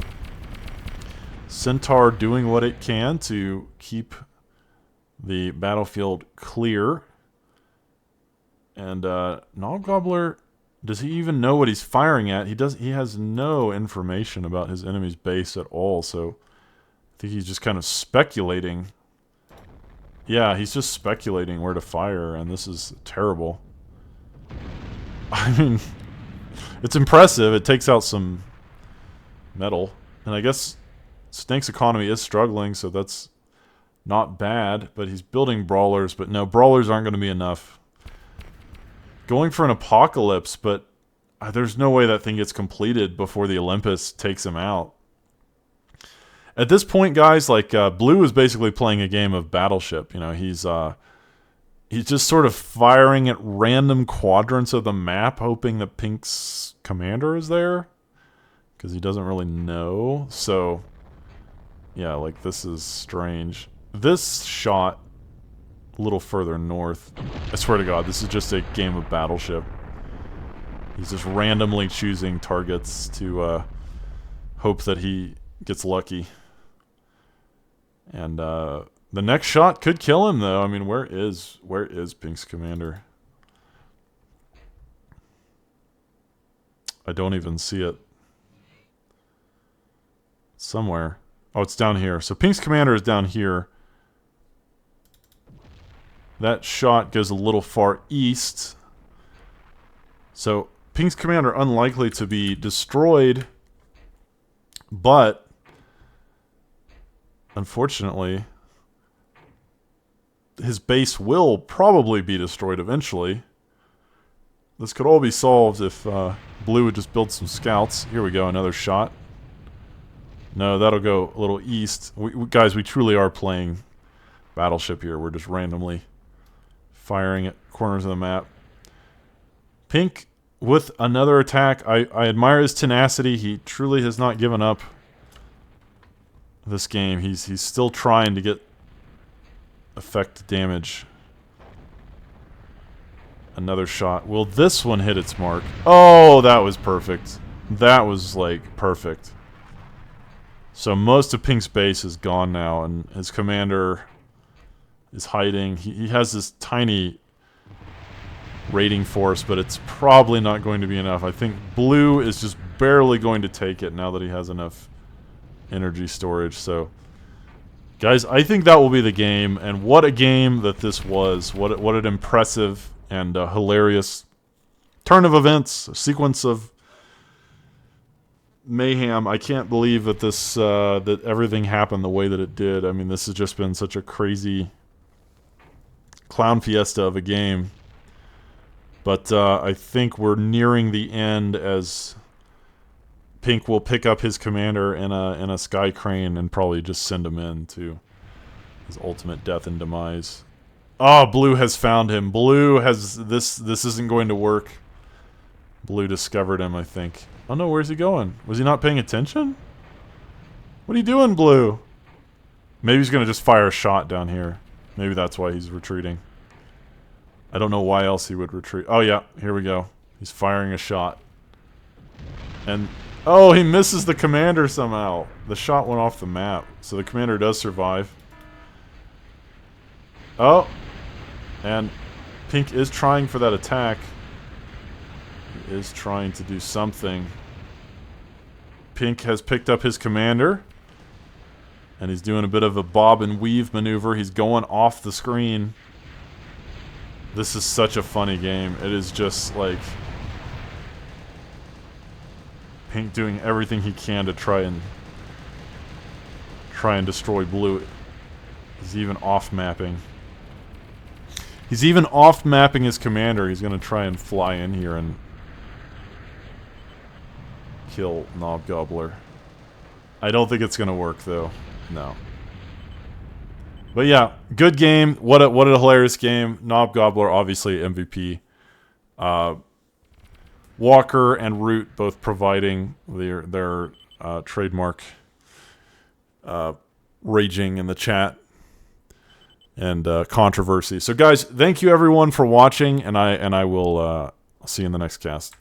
Centaur doing what it can to keep the battlefield clear. And Knob Gobbler, does he even know what he's firing at? He has no information about his enemy's base at all, so I think he's just kind of speculating. Yeah, he's just speculating where to fire, and this is terrible. I mean, it's impressive. It takes out some metal. And I guess Snake's economy is struggling, so that's not bad. But he's building brawlers, but no, brawlers aren't going to be enough. Going for an apocalypse, but there's no way that thing gets completed before the Olympus takes him out. At this point, guys, like, Blue is basically playing a game of Battleship. You know, he's just sort of firing at random quadrants of the map, hoping that Pink's commander is there. Because he doesn't really know. So, yeah, like, this is strange. This shot a little further north. I swear to God, this is just a game of Battleship. He's just randomly choosing targets to hope that he gets lucky. And the next shot could kill him, though. I mean, where is Pink's commander? I don't even see it. Somewhere. Oh, it's down here. So Pink's commander is down here. That shot goes a little far east. So Pink's commander unlikely to be destroyed, but unfortunately his base will probably be destroyed eventually. This could all be solved if Blue would just build some scouts. Here we go, another shot. No, that'll go a little east. Guys, we truly are playing Battleship here. We're just randomly firing at corners of the map. Pink with another attack. I admire his tenacity. He truly has not given up this game. He's still trying to get effect damage. Another shot. Will this one hit its mark? Oh, that was perfect. That was, like, perfect. So most of Pink's base is gone now, and his commander is hiding. He has this tiny raiding force, but it's probably not going to be enough. I think Blue is just barely going to take it now that he has enough energy storage. So, guys, I think that will be the game, and what a game that this was. What an impressive and hilarious turn of events, a sequence of mayhem. I can't believe that this that everything happened the way that it did. I mean, this has just been such a crazy clown fiesta of a game. But I think we're nearing the end, as Pink will pick up his commander in a sky crane and probably just send him in to his ultimate death and demise. Oh, Blue has found him. Blue has this isn't going to work. Blue discovered him, I think. Oh no, where's he going? Was he not paying attention? What are you doing, Blue? Maybe he's going to just fire a shot down here. Maybe that's why he's retreating. I don't know why else he would retreat. Oh yeah, here we go. He's firing a shot. And, oh, he misses the commander somehow. The shot went off the map. So the commander does survive. Oh. And Pink is trying for that attack. He is trying to do something. Pink has picked up his commander. And he's doing a bit of a bob and weave maneuver. He's going off the screen. This is such a funny game. It is just like Pink doing everything he can to try and destroy Blue. He's even off-mapping. He's even off-mapping his commander. He's going to try and fly in here and kill Knob Gobbler. I don't think it's going to work, though. No. But yeah, good game. What a hilarious game. Knob Gobbler, obviously MVP. Walker and Root both providing their trademark raging in the chat and controversy. So guys, thank you everyone for watching, and I will see you in the next cast.